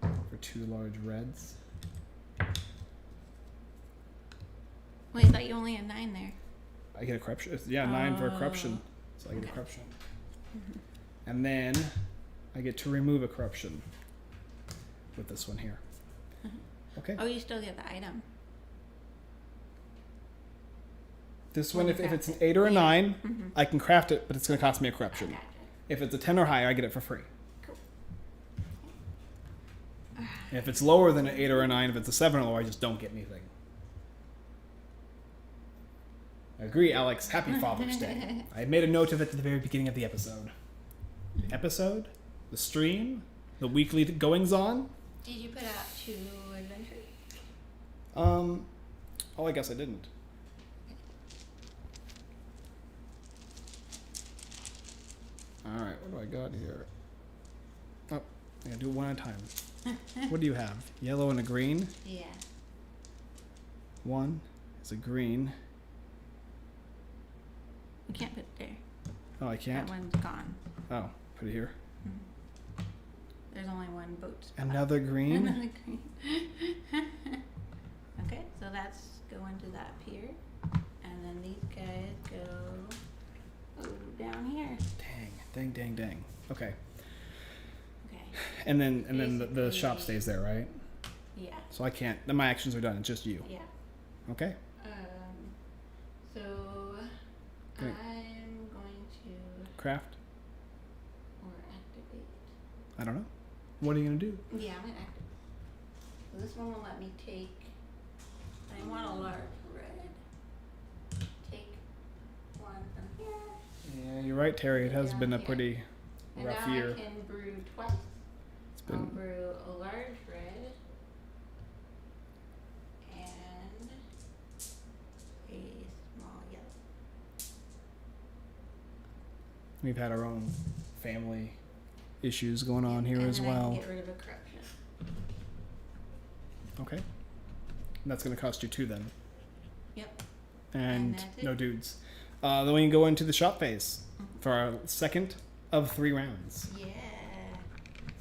for 2 large reds. Wait, I thought you only had 9 there. I get a corruption. Yeah, 9 for a corruption. So I get a corruption. And then I get to remove a corruption with this one here. Okay. Oh, you still get the item. This When one, you if it's an craft it. 8 or a Yeah. 9, I can craft it, but it's going to cost me a I corruption. gotcha. If it's a 10 or higher, I get it for free. Cool. And if it's lower than an 8 or a 9, if it's a 7 or lower, I just don't get anything. I agree, Alex. Happy Father's Day. I made a note of it at the very beginning of the episode. The episode, the stream, the weekly goings on. Did you put out 2 adventures? Oh, I guess I didn't. All right, what do I got here? Oh, I gotta do it one at a time. What do you have? Yellow and a green. Yeah. 1 is a green. We can't put it there. Oh, I can't. That one's gone. Oh, put it here. There's only one boat spot. Another green. Another green. Okay, so that's going to that pier. And then these guys go down here. Dang. Okay. Okay. And then the shop Basically- stays there, right? Yeah. So I can't. Then my actions are done. It's just you. Yeah. Okay. So Great. I'm going to Craft. or activate. I don't know. What are you gonna do? Yeah, I'm gonna activate. So this one will let me take. I want a large red. Take 1 from here. Yeah, you're right, Terry. It has Down been a here. pretty And rough now year. I can brew twice. It's I'll been. brew a large red and a small yellow. We've had our own family issues going on here and as then I well. can get rid of a corruption. Okay. And that's gonna cost you 2 then. Yep. And that's it. no dudes. Then we can go into the shop phase for our second of 3 rounds. Yeah.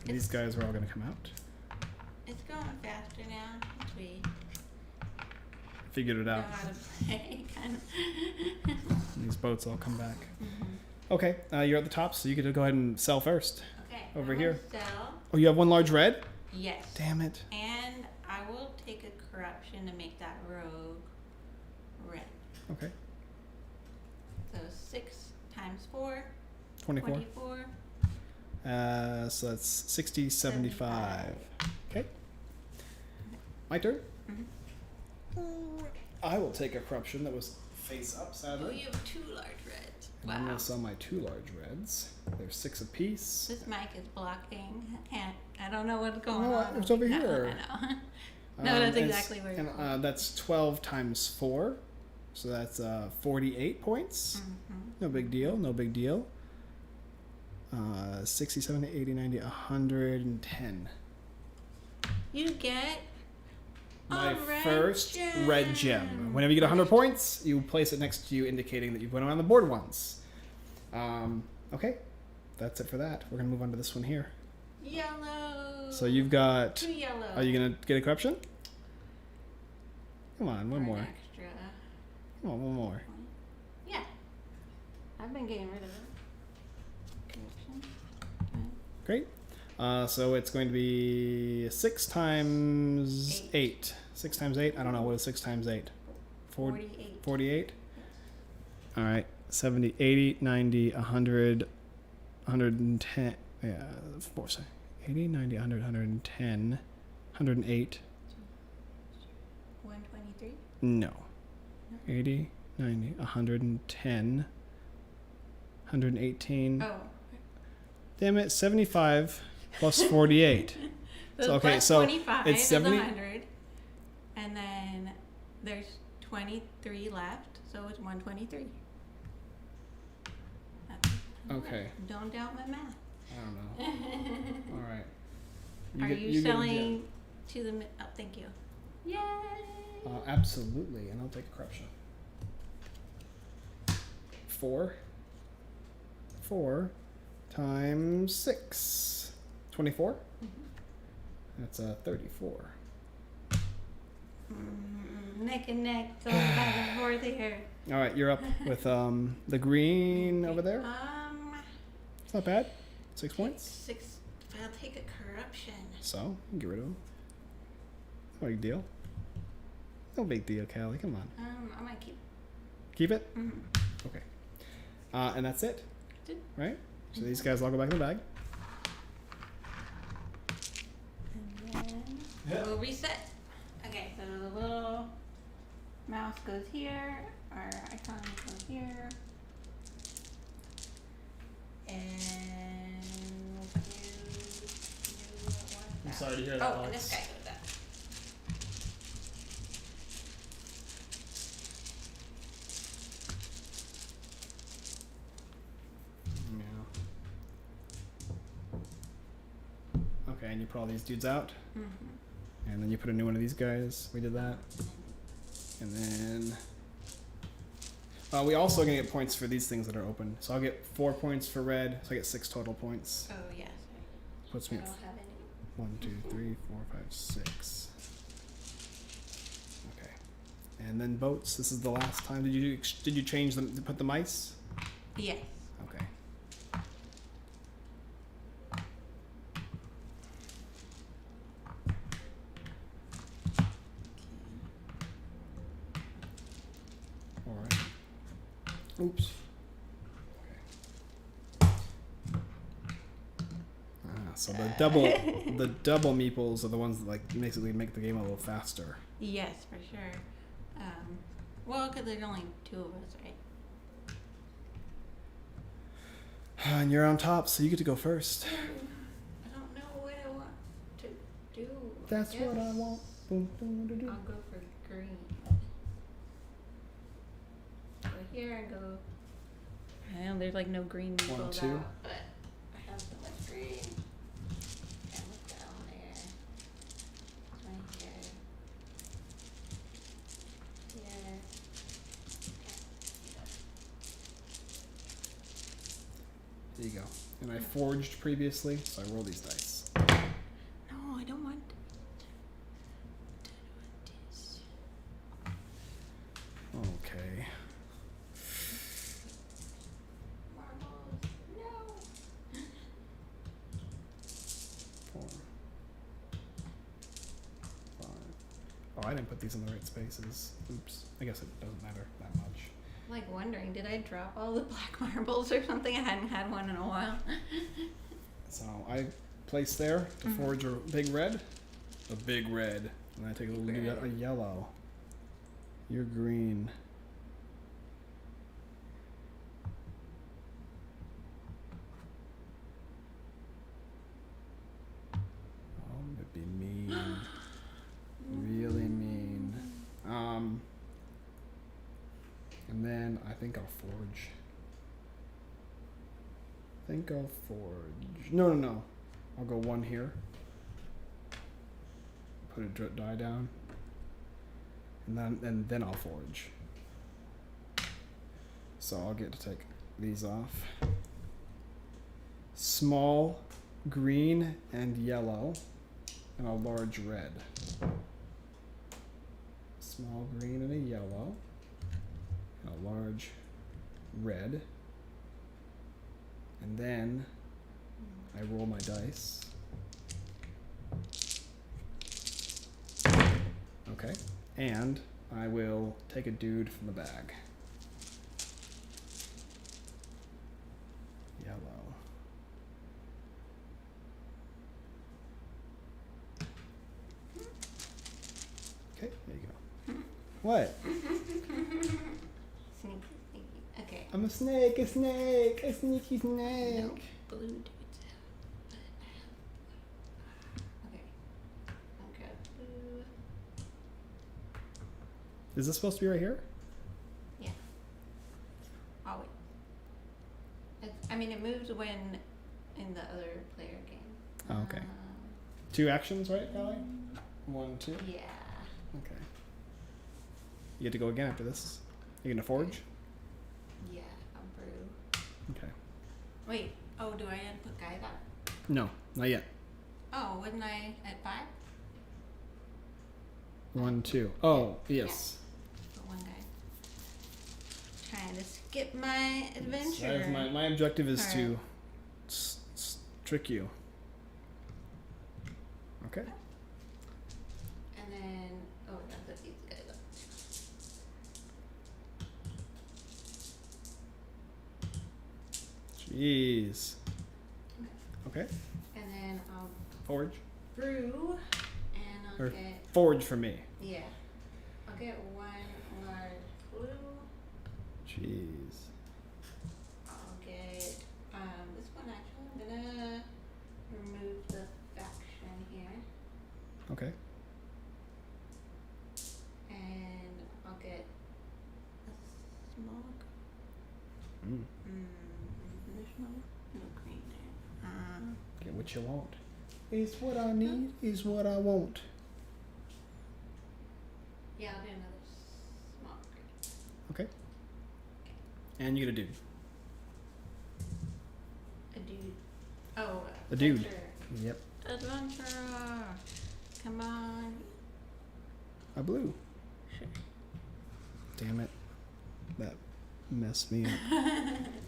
These guys are all gonna come out. It's going faster now. Sweet. figured it know out. how to play, kind of. These boats all come back. Mm-hmm. Okay, you're at the top, so you get to go ahead and sell first. Okay. Over I'm here. gonna sell. Oh, you have one large red? Yes. Damn it. And I will take a corruption to make that rogue red. Okay. So 6 times 4. 24. 24. So that's 60, 75. Okay. My turn. Mm-hmm. I will take a corruption that was face up, Oh, sadly. you have 2 large reds. And I'm Wow. going to sell my 2 large reds. There's 6 apiece. This mic is blocking. I don't know what's going Oh, on. it's over No, here. I know. No, that's and exactly where you're And that's 12 times 4. So that's 48 points. Mm-hmm. No big deal. No big deal. 60, 70, 80, 90, 110. You get My a red first gem. red gem. Whenever you get 100 points, you place it next to you, indicating that you've went around the board once. Okay, that's it for that. We're going to move on to this one here. Yellow. So you've got... 2 yellow. Are you going to get a corruption? Come on, one Or an more. Extra. Come on, one more. Yeah. I've been getting rid of it. Correction. Okay. Great. So it's going to be 6 times 8. 6 times 8? I don't know. What is 6 times 8? 48. 48? All right. 70, 80, 90, 100, 110. Yeah, 4, sorry. 80, 90, 100, 110, 108. 123. No. 80, 90, 110, 118. Oh. Damn it, 75 plus 48. So okay, plus so 25 it's is 70 100. And then there's 23 left, so it's 123. Okay. Don't doubt my math. I don't know. All right. Are get- you get a selling to the... Oh, thank you. Yay! gem. Absolutely, and I'll take a corruption. 4 times 6. 24? Mhm. That's 34. Neck and neck, going back and forth here. All right, you're up with the green over there. It's not bad. 6 points. 6. I'll take a corruption. So, you can get rid of them. No big deal. No big deal, Callie. Come on. I might keep... Keep it? Mm-hmm. Okay. And that's it. Good. Right? So these guys all go back in the bag. And then we'll reset. Okay, so the little mouse goes here, our icon goes here, and we'll do I'm sorry to hear that, Oh, and Alex. this guy goes up. Yeah. Okay, and you put all these dudes out, Mm-hmm. and then you put a new one of these guys. We did that. And then we also are gonna get points for these things that are open. So I'll get 4 points for red, so I get 6 total points. Oh, yes. Puts I me don't at have any. 1, 2, 3, 4, 5, 6. Okay. And then boats. This is the last time. Did you change them to put the mice? Yes. Okay. All right. Oops. Okay. So the double meeples are the ones that basically make the game a little faster. Yes, for sure. Well, because there's only 2 of us, right? And you're on top, so you get to go first. I don't know what I want to do. That's what I want. Boom, boom, do, do. I'll go for green. So here I go. I know there's like no green One, meeples two. out, but I have so much green. And look down there. Right here. Here. There you go. And I forged previously, so I roll these dice. No, I don't want this. I didn't put these in the right spaces. Oops. I guess it doesn't matter that much. I'm like wondering, did I drop all the black marbles or something? I hadn't had one in a while. So I place there to forge a big red. A big red. And I take a yellow. You're green. Oh, it'd be mean. Really mean. And then I think I'll forge. No. I'll go one here. Put a drip die down. And then I'll forge. So I'll get to take these off. Small green and yellow and a large red. Small green and a yellow and a large red. And then I roll my dice. Okay. And I will take a dude from the bag. Yellow. Okay, there you go. What? Sneaky. Okay. I'm a snake, a sneaky snake. No blue dudes. Okay. Okay. Blue. Is this supposed to be right here? Yeah. Always. It moves when in the other player game. Oh, okay. 2 actions, right, Callie? 1, 2? Yeah. Okay. You get to go again after this. You gonna forge? Yeah, I'll brew. Okay. Wait. Oh, do I put guy back? No, not yet. Oh, wasn't I at 5? 1, 2. Oh, yes. Put one guy. Trying to skip my adventure. That is my objective is All to right. trick you. Okay. And then, oh, that's these guys up. Jeez. Okay. And then I'll Forge. brew, and I'll Or get, forge for me. yeah, I'll get one large blue. Jeez. I'll get, this one actually, I'm gonna remove the faction here, Okay. and I'll get a small, there's no green there. Get what you want. Is what I need, is what I want. Yeah, I'll do another small green. Okay. And you get a dude. A dude. Oh, A dude. adventure. Yep. Adventurer. Come on. A blue. Sure. Damn it. That messed me up.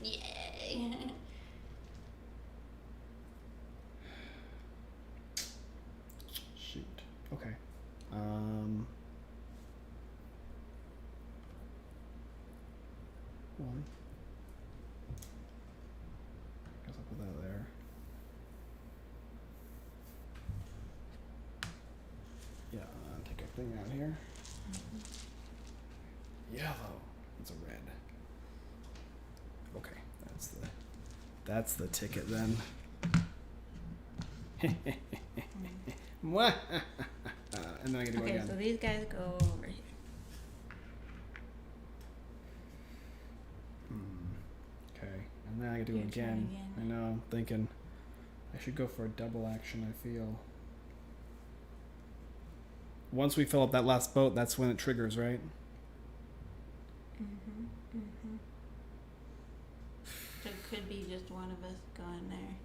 Yay. Shoot. Okay. One. Guess I'll put that there. Yeah, take a thing out here. Yellow. It's a red. Okay, that's the ticket then. Mwah! And then I get to go Okay, again. so these guys go over here. Okay, and then I get to go Your turn again. again. I know, I'm thinking I should go for a double action, I feel. Once we fill up that last boat, that's when it triggers, right? So it could be just one of us going there.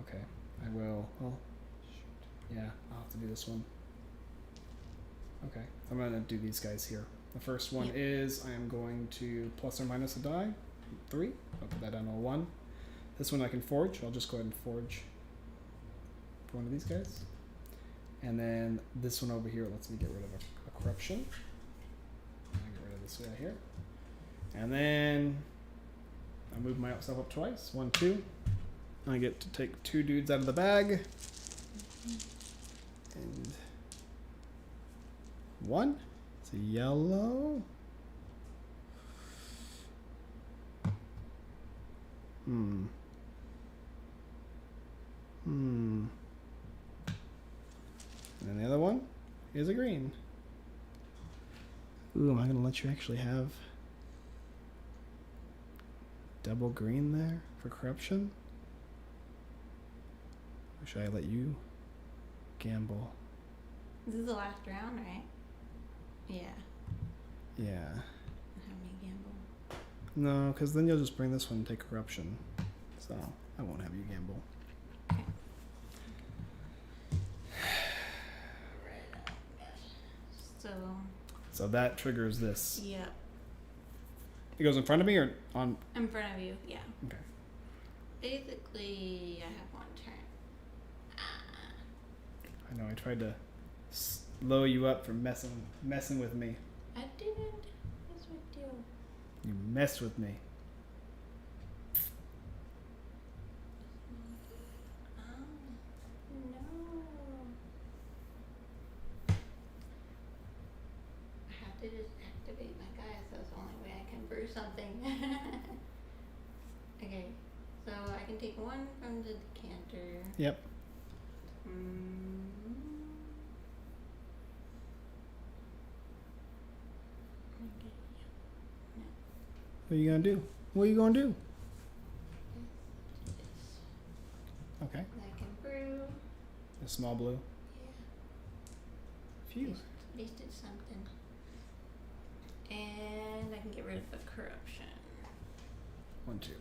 Okay, I will. Oh, shoot. Yeah, I'll have to do this one. Okay, I'm going to do these guys here. The first one Yep. is I am going to plus or minus a die. 3. I'll put that down to a 1. This one I can forge. I'll just go ahead and forge for one of these guys. And then this one over here lets me get rid of a corruption. I'll get rid of this guy here. And then I move myself up twice. 1, 2. I get to take 2 dudes out of the bag. And 1. It's a yellow. And then the other one is a green. Ooh, am I going to let you actually have double green there for corruption? Or should I let you gamble? This is the last round, right? Yeah. Yeah. Have me gamble. No, because then you'll just bring this one and take corruption. So I won't have you gamble. Okay. So that triggers this. Yep. It goes in front of me or on? In front of you, yeah. Okay. Basically, I have 1 turn. I know. I tried to slow you up from messing with me. I didn't. What's with you? You messed with me. No. I have to just activate my guys. That's the only way I can brew something. Okay, so I can take 1 from the decanter. Yep. What are you gonna do? What are you gonna do? Okay. I can brew. A small blue. Yeah. Phew. At least it's something. And I can get rid of the corruption. 1, 2. This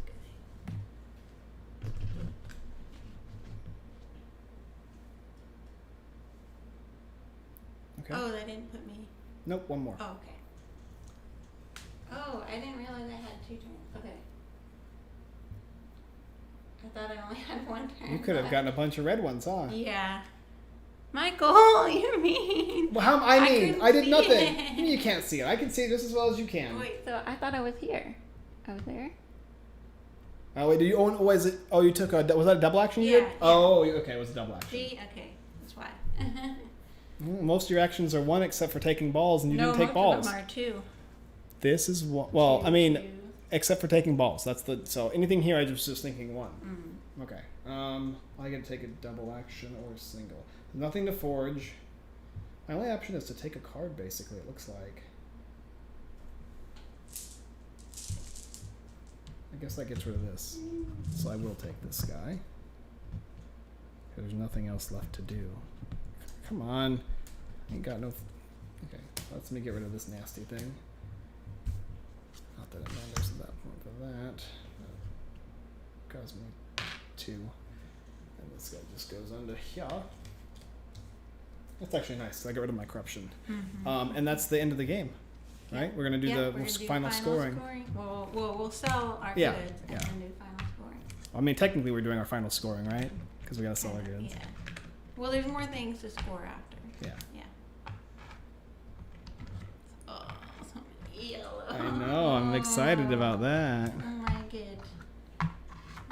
guy. Okay. Oh, that didn't put me. Nope. 1 more. Oh, okay. Oh, I didn't realize I had 2 turns. Okay. I thought I only had 1 turn. You could have gotten a bunch of red ones, huh? Yeah. Michael, you're mean. Well, how I mean, couldn't I did see nothing. it. You can't see it. I can see it just as well as you can. Wait, so I thought I was here. I was there? Oh wait, do you own? Was it? Oh, you took a. Was that a double action you Yeah, did? yeah. Oh, okay, it was a double action. See? Okay. That's why. Most of your actions are 1 except for taking balls, and you didn't take most balls. of them are 2. This is one. Well, 2, I mean, 2. except for taking balls. That's the. So anything here, I was just thinking 1. Mm. Okay. I get to take a double action or a single. Nothing to forge. My only option is to take a card. Basically, it looks like. I guess that gets rid of this. So I will take this guy. There's nothing else left to do. Come on. Ain't got no... Okay, let me get rid of this nasty thing. Not that it matters at that point for that. Cost me 2. And this guy just goes under here. That's actually nice. I get rid of my corruption. Mm-hmm. And that's the end of the game. Right? We're going to do the final scoring. We'll sell our Yeah, goods and yeah. then do final scoring. I mean, technically we're doing our final scoring, right? Because we got to sell our goods. Yeah. Well, there's more things to score after. Yeah. Yeah. Oh, some yellow. I know. I'm excited about that. I like it.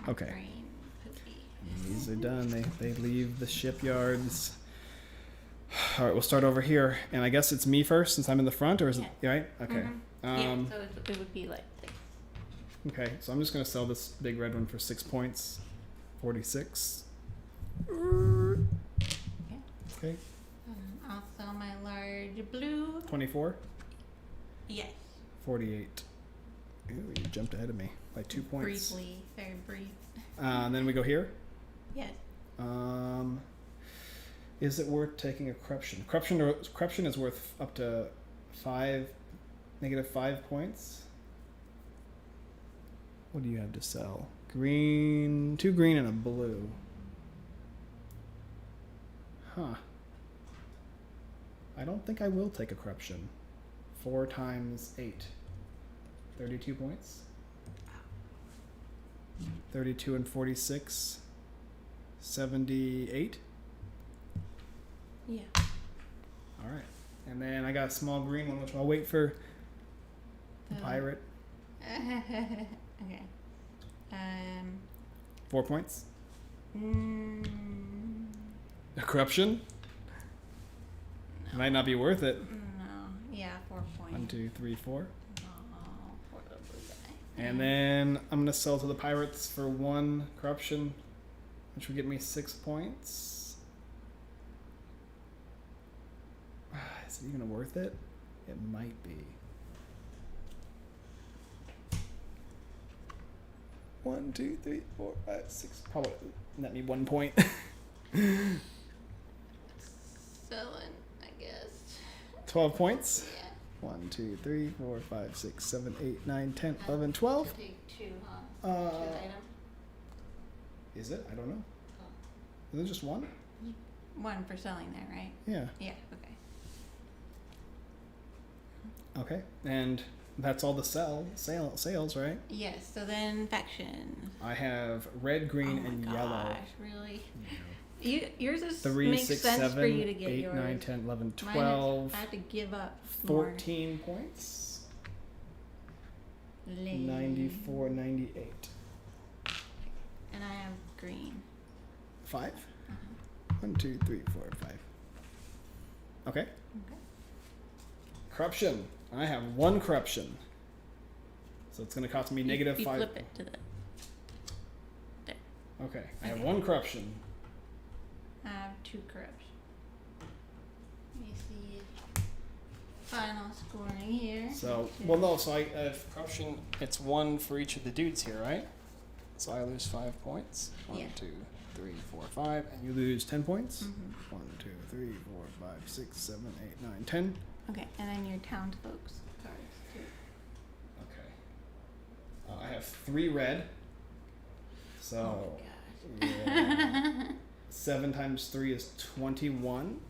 Okay. Green cookie. These are done. They leave the shipyards. All right, we'll start over here. And I guess it's me first since I'm in the front, or is it right? Okay. Yeah, so it would be like 6. Okay, so I'm just going to sell this big red one for 6 points. 46. Okay. I'll sell my large blue. 24. Yes. 48. Ooh, you jumped ahead of me by 2 points. Briefly, very brief. And then we go here. Yes. Is it worth taking a corruption? Corruption is worth up to -5 points. What do you have to sell? Green, 2 green and a blue. Huh. I don't think I will take a corruption. 4 times 8. 32 points. 32 and 46. 78. Yeah. All right. And then I got a small green one, which I'll wait for the pirate. Okay. 4 points. Mm, A corruption? no. Might not be worth it. No. Yeah, 4 points. 1, 2, 3, 4. Oh, poor little blue guy. And then I'm going to sell to the pirates for 1 corruption, which would get me 6 points. Is it even worth it? It might be. 1, 2, 3, 4, 5, 6. Probably net me 1 point. Selling, I guess. 12 points. Yeah. 1, 2, 3, 4, 5, 6, 7, 8, 9, 10, 11, 12. Take 2, huh? 2 Uh, item. Is it? I don't know. Oh. Is it just 1? 1 for selling there, right? Yeah. Yeah, okay. Okay. And that's all the sales, right? Yes, so then faction. I have red, green, oh and my yellow. gosh, really? Yours is 3, makes 6, sense 7, for you to get 8, yours. 9, 10, 11, Mine 12. I had to give up more. 14 points. Lame. 94, 98. And I have green. 5? Uh-huh. 1, 2, 3, 4, 5. Okay. Okay. Corruption. I have 1 corruption. So it's going to cost me negative you 5. Flip it to the. There. Okay. I have Okay. 1 corruption. I have 2 corruption. Let me see. Final scoring here. So, Two. well, no, so I have corruption. It's 1 for each of the dudes here, right? So I lose 5 points. 1, Yeah. 2, 3, 4, 5. And you lose 10 points. Mhm. 1, 2, 3, 4, 5, 6, 7, 8, 9, 10. Okay, and then your townsfolk's cards too. Okay. I have 3 red. So, Oh my gosh. yeah. 7 times 3 is 21.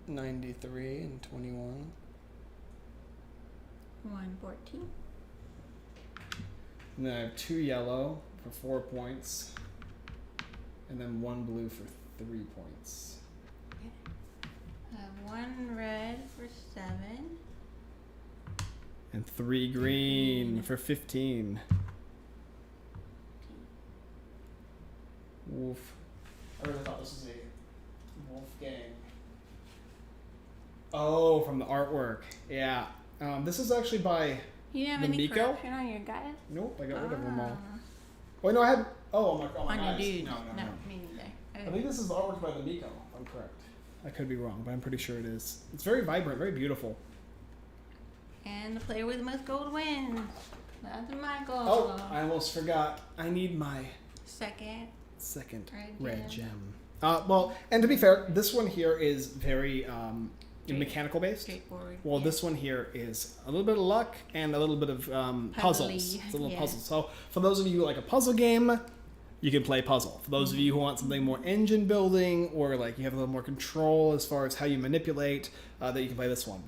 93 and 21. 114. And then I have 2 yellow for 4 points. And then 1 blue for 3 points. I have 1 red for 7. And 3 green for 15. Wolf. I really thought this was a wolf game. Oh, from the artwork. Yeah. This is actually by... You didn't have The any Miko? corruption on your guys? Nope, I got rid of them all. Ah. Wait, no, I had... Oh, my On your guys. dude. No. Me neither. I Okay. think this is the artwork by the Miko, if I'm correct. I could be wrong, but I'm pretty sure it is. It's very vibrant, very beautiful. And the player with the most gold wins. That's Michael. Oh, I almost forgot. I need my Second. second Red red gem. gem. Well, and to be fair, this one here is very mechanical based. Straightforward. Well, yeah. this one here is a little bit of luck and a little bit of puzzles. Puzzly, It's a little yeah. puzzle. So for those of you who like a puzzle game, you can play puzzle. For those of you who want something more engine building or like you have a little more control as far as how you manipulate, that you can play this one.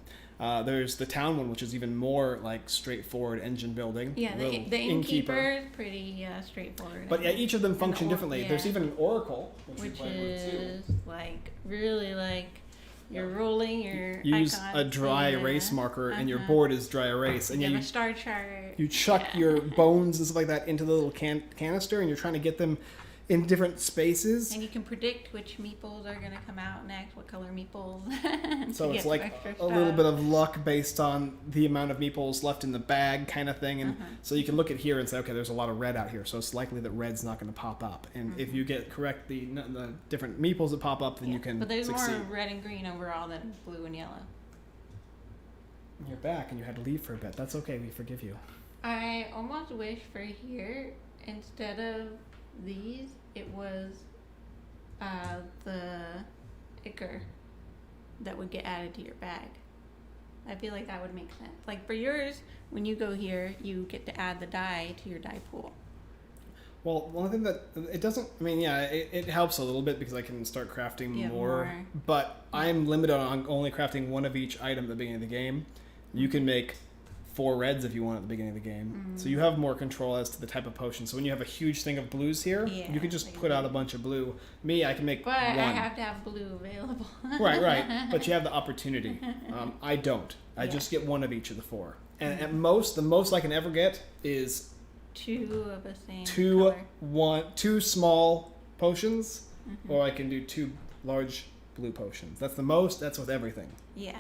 There's the town one, which is even more like straightforward engine building. Yeah, the innkeeper is pretty straightforward. But yeah, each of them function or- differently. yeah. There's even an oracle, which we Which played with too. is like really like you're rolling your Use icons. a dry yeah. erase marker, and your Uh-huh. board is dry erase, and You yeah, have a star chart. you chuck Yeah. your bones and stuff like that into the little canister, and you're trying to get them in different spaces. And you can predict which meeples are gonna come out next, what color meeples. So to it's get like extra a little stuff. bit of luck based on the amount of meeples left in the bag, kind of thing. And Uh-huh. so you can look at here and say, okay, there's a lot of red out here, so it's likely that red's not going to pop up. And if you get correct the different meeples that pop up, then Yeah, you can But there's succeed. more red and green overall than blue and yellow. You're back, and you had to leave for a bit. That's okay. We forgive you. I almost wish for here, instead of these, it was the ichor that would get added to your bag. I feel like that would make sense. Like for yours, when you go here, you get to add the die to your die pool. Well, one thing that it doesn't, I mean, yeah, it helps a little bit because I can start crafting Yeah, more, more. but I'm limited on only crafting one of each item at the beginning of the game. You can make 4 reds if you want at the beginning of the game. So you have more control as to the type of potion. So when you have a huge thing of blues here, you can just put out a bunch of blue. Me, I can make one. I have to have blue available. Right. But you have the opportunity. I don't. I just get 1 of each of the 4. And at most, the most I can ever get is 2 of the same color. 2 small potions, or I can do 2 large blue potions. That's the most. That's with everything. Yeah.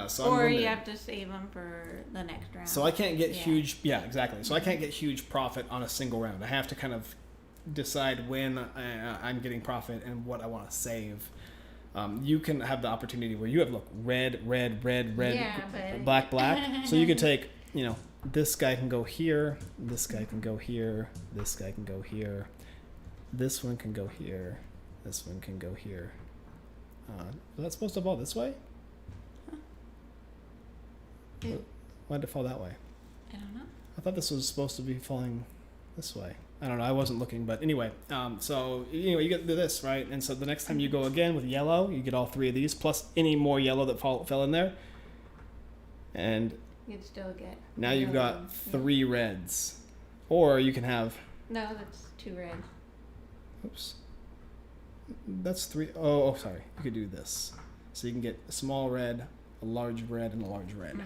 So or you have to save them for the next round. So I can't get huge. Yeah, exactly. So I can't get huge profit on a single round. I have to kind of decide when I'm getting profit and what I want to save. You can have the opportunity where you have red, black. So you can take, this guy can go here, this guy can go here, this guy can go here, this one can go here, this one can go here. Is that supposed to fall this way? Why did it fall that way? I don't know. I thought this was supposed to be falling this way. I don't know. I wasn't looking, but anyway. So you get this, right? And so the next time you go again with yellow, you get all 3 of these plus any more yellow that fell in there, and you'd still get. Now you've got 3 reds, or you can have. No, that's 2 reds. Oops. That's 3. Oh, sorry. You could do this, so you can get a small red, a large red, and a large red.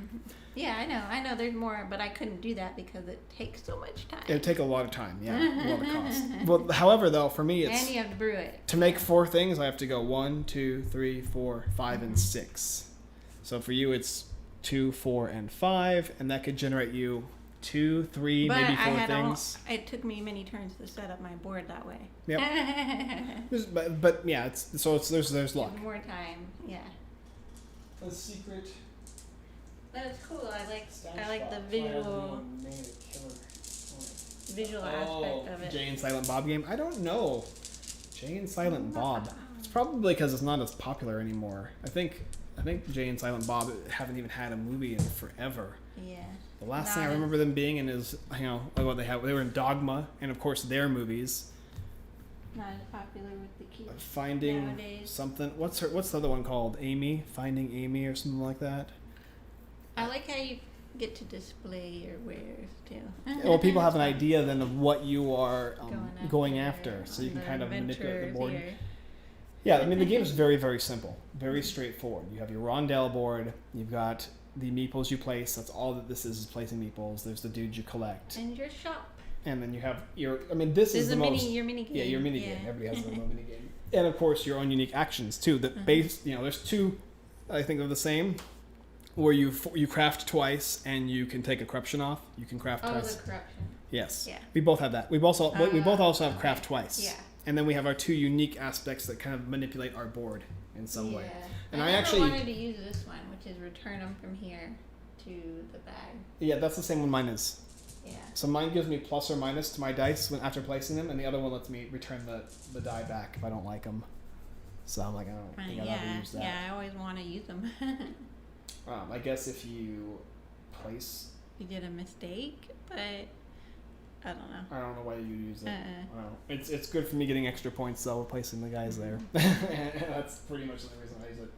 Yeah, I know. There's more, but I couldn't do that because it takes so much time. It would take a lot of time, a lot of cost. Well, however, though, for me, it's... And you have to brew it. To make 4 things, I have to go 1, 2, 3, 4, 5, and 6. So for you, it's 2, 4, and 5, and that could generate you 2, 3, maybe 4 things. It took me many turns to set up my board that way. Yep. but yeah, there's luck. More time, yeah. The secret. That's cool. I like the visual aspect of it. Jay and Silent Bob game. I don't know. Jay and Silent Bob. It's probably because it's not as popular anymore. I think Jay and Silent Bob haven't even had a movie in forever. Yeah. The last thing I remember them being in is they were in Dogma and of course their movies. Not as popular with the kids Finding nowadays. Something. What's the other one called? Amy? Finding Amy or something like that. I like how you get to display your wares too. Well, people have an idea then of what you are going after, so you can kind of manipulate the board. Here. Yeah, I mean the game is very, very simple, very straightforward. You have your rondelle board. You've got the meeples you place. That's all that this is placing meeples. There's the dudes you collect. And your shop. And then you have this is the most... your mini game. Yeah, your mini game. Everybody has their own mini game. And of course, your own unique actions too. That there's 2, I think, of the same, where you craft twice and you can take a corruption off. You can craft twice. Oh, the corruption. Yes. Yeah. We both have that. We both also have craft twice. Yeah. And then we have our 2 unique aspects that kind of manipulate our board in some way. And I actually wanted to use this one, which is return them from here to the bag. Yeah, that's the same one mine is. Yeah. So mine gives me plus or minus to my dice after placing them, and the other one lets me return the die back if I don't like them. So I'm like, I don't think I'll ever use that. Yeah, I always want to use them. I guess if you place... You did a mistake, but I don't know. I don't know why you use it. It's good for me getting extra points, though, placing the guys there. That's pretty much the only reason I use it.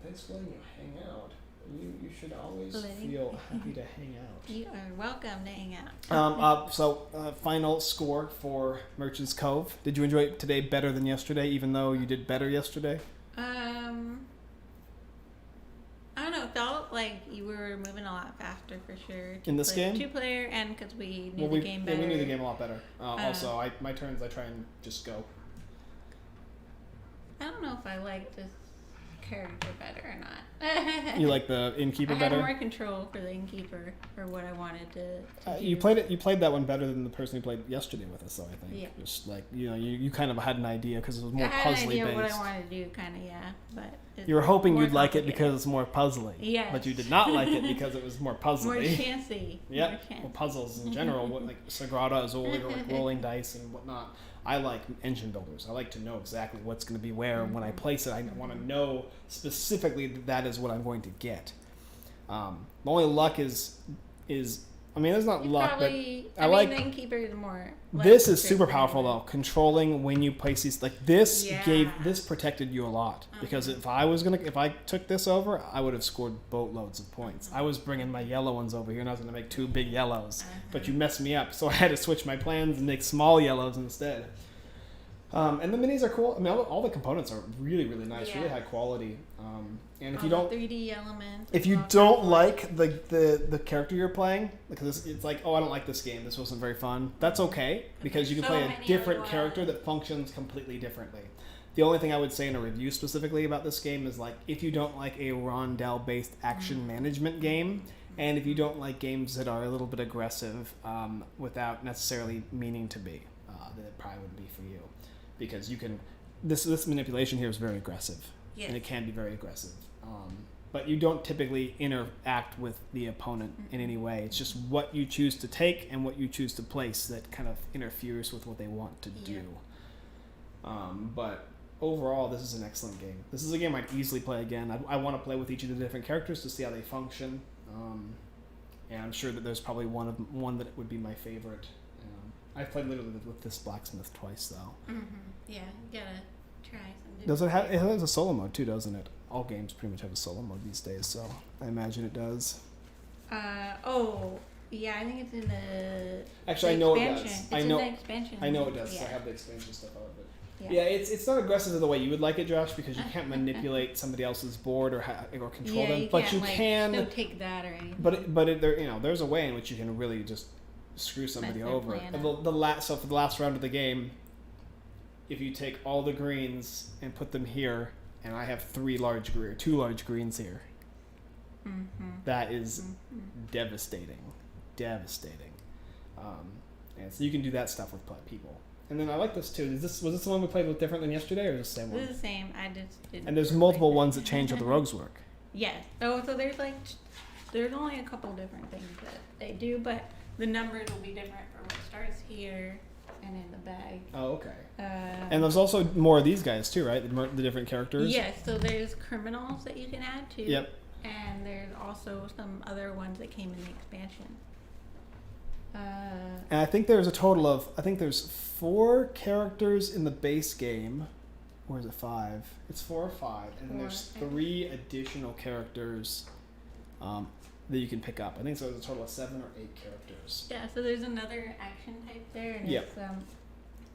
Thanks for letting you hang out. You should always feel happy to hang out. You are welcome to hang out. So final score for Merchant's Cove. Did you enjoy it today better than yesterday, even though you did better yesterday? I don't know. It felt like you were moving a lot faster for sure. In this game? 2-player, and because we knew the game better. Yeah, we knew the game a lot better. Also, my turns, I try and just go. I don't know if I like this character better or not. You like the innkeeper better? I had more control for the innkeeper, or what I wanted to do. You played that one better than the person who played yesterday with us, though. I think. Yeah. Just like you kind of had an idea because it was more puzzly based. I had an idea what I wanted to do, kind of, yeah, but. You were hoping you'd like it because it's more puzzly. Yes. But you did not like it because it was more puzzly. More chancy. Yeah. Well, puzzles in general, like Sagrada is older, like rolling dice and whatnot. I like engine builders. I like to know exactly what's going to be where, and when I place it, I want to know specifically that is what I'm going to get. The only luck is I mean, there's not luck, probably, but I like. the Innkeeper is more. This is super powerful though. Controlling when you place these, like this this protected you a lot because if I took this over, I would have scored boatloads of points. I was bringing my yellow ones over here, and I was going to make 2 big yellows, but you messed me up, so I had to switch my plans and make small yellows instead. And the minis are cool. I mean, all the components are really, really nice, really high quality. And if you don't 3D elements, if you don't like the character you're playing, because it's like, oh, I don't like this game, this wasn't very fun. That's okay, because you can play a different character that functions completely differently. The only thing I would say in a review specifically about this game is like, if you don't like a rondel-based action management game, and if you don't like games that are a little bit aggressive without necessarily meaning to be, then it probably wouldn't be for you. Because you can, this manipulation here is very aggressive, and it can be very aggressive. But you don't typically interact with the opponent in any way. It's just what you choose to take and what you choose to place that kind of interferes with what they want to do. But overall, this is an excellent game. This is a game I'd easily play again. I want to play with each of the different characters to see how they function. And I'm sure that there's probably one that would be my favorite. I've played literally with this blacksmith twice, though. Yeah, you gotta try some. Does it have? It has a solo mode too, doesn't it? All games pretty much have a solo mode these days, so I imagine it does. Yeah, I think it's in the. Actually, I know it does. It's in the expansion. I know it does. Yeah. I have the expansion stuff out of it. Yeah, it's not aggressive in the way you would like it, Josh, because you can't manipulate somebody else's board or control them. But you can. Don't take that or anything. But there's a way in which you can really just screw somebody over. For the last round of the game, if you take all the greens and put them here, and I have 2 large greens here, that is devastating. And so you can do that stuff with people. And then I like this too. Was this the one we played with different than yesterday, or the same one? This is the same. I just didn't. And there's multiple ones that change how the rogues work. Yes. So there's only a couple different things that they do, but the numbers will be different for what starts here and in the bag. Oh, okay. And there's also more of these guys too, right? The different characters. Yes. So there's criminals that you can add to. Yep. And there's also some other ones that came in the expansion. And I think there's a total of, there's 4 characters in the base game. Or is it 5? It's 4 or 5. And then there's 3 additional characters that you can pick up. I think so. There's a total of 7 or 8 characters. Yeah, so there's another action type there. And it's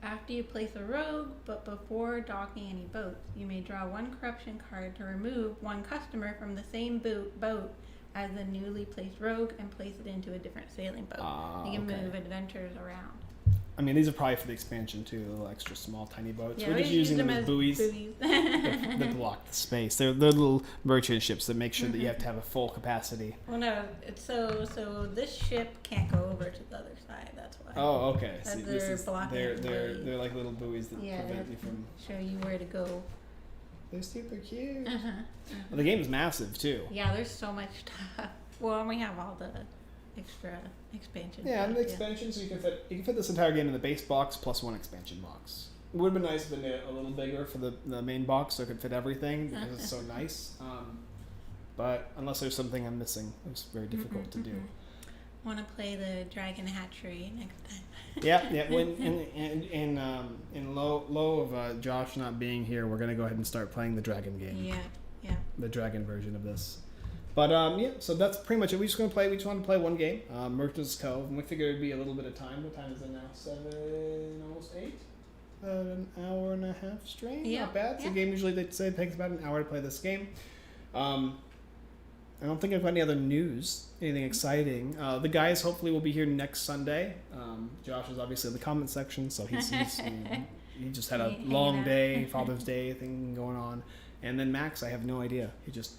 after you place a rogue, but before docking any boats, you may draw 1 corruption card to remove 1 customer from the same boat as the newly placed rogue and place it into a different sailing boat. You can move adventurers around. I mean, these are probably for the expansion too, the little extra small, tiny boats. Yeah, we're just using them as buoys that block the space. They're little merchant ships that make sure that you have to have a full capacity. Well, no, it's so this ship can't go over to the other side. That's why. Oh, okay. See, they're like little buoys that prevent you from show you where to go. They're super cute. Well, the game is massive too. Yeah, there's so much stuff. Well, and we have all the extra expansion. Yeah, and the expansion, so you can fit this entire game in the base box plus 1 expansion box. It would have been nice if it made it a little bigger for the main box so it could fit everything because it's so nice. But unless there's something I'm missing, it's very difficult to do. Want to play the Dragon Hatchery next time? Yeah. When in low of Josh not being here, we're gonna go ahead and start playing the Dragon game. Yeah. The Dragon version of this. But so that's pretty much it. We just wanted to play 1 game, Merchant's Cove, and we figured it'd be a little bit of time. What time is it now? 7, almost 8. An hour and a half stream. Yeah. Not bad. It's a game usually they say it takes about an hour to play this game. I don't think I've got any other news, anything exciting. The guys hopefully will be here next Sunday. Josh is obviously in the comment section, so he just had a long day, Father's Day thing going on. And then Max, I have no idea. He just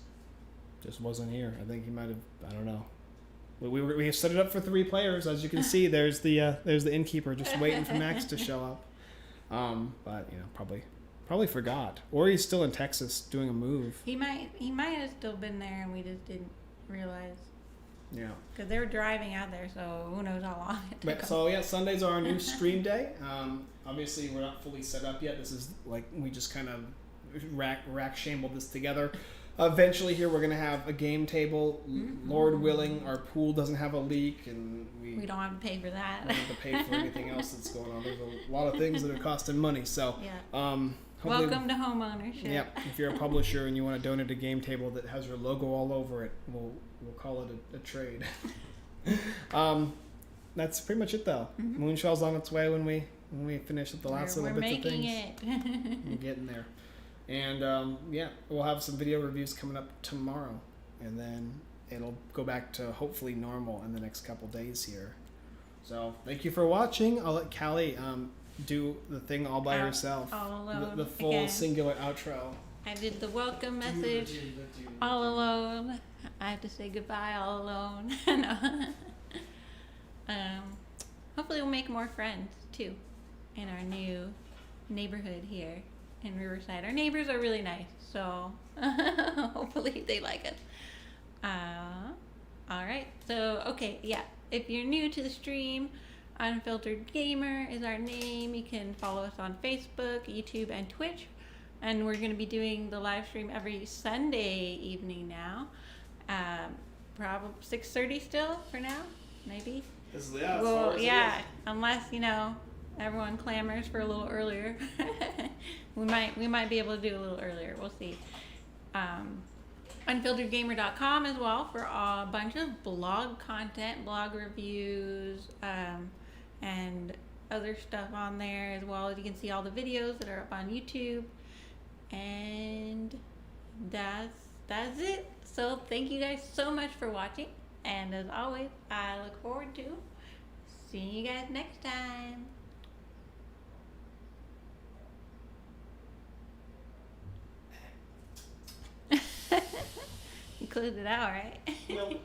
wasn't here. I think he might have. I don't know. We set it up for 3 players, as you can see. There's the innkeeper just waiting for Max to show up. But probably forgot, or he's still in Texas doing a move. He might have still been there, and we just didn't realize. Yeah. Because they were driving out there, so who knows how long it took. But so Sundays are our new stream day. Obviously, we're not fully set up yet. This is like we just kind of rack shambled this together. eventually here we're going to have a game table. Mm-hmm. Lord willing, our pool doesn't have a leak, and We don't have to pay for that. don't have to pay for anything else that's going on. There's a lot of things that are costing money. So, Yeah. Welcome to homeownership. Yep. If you're a publisher and you want to donate a game table that has your logo all over it, we'll call it a trade. That's pretty much it, though. Mm-hmm. Moonshell's on its way when we finish up the last little bits of things. We're making it. We're getting there. And yeah, we'll have some video reviews coming up tomorrow, and then it'll go back to hopefully normal in the next couple days here. So thank you for watching. I'll let Callie do the thing all by herself. All alone. The full again. Singular outro. I did the welcome message all alone. I have to say goodbye all alone. No. Hopefully we'll make more friends too in our new neighborhood here in Riverside. Our neighbors are really nice, so hopefully they like us. All right, so okay, yeah. If you're new to the stream, Unfiltered Gamer is our name. You can follow us on Facebook, YouTube, and Twitch. And we're going to be doing the live stream every Sunday evening now. Probably 6:30 still for now, maybe. Well, yeah, unless everyone clamors for a little earlier. we might be able to do a little earlier. We'll see. Unfilteredgamer.com as well for a bunch of blog content, blog reviews, and other stuff on there as well. You can see all the videos that are up on YouTube. And that's it. So thank you guys so much for watching. And as always, I look forward to seeing you guys next time. You closed it out, right? Nope.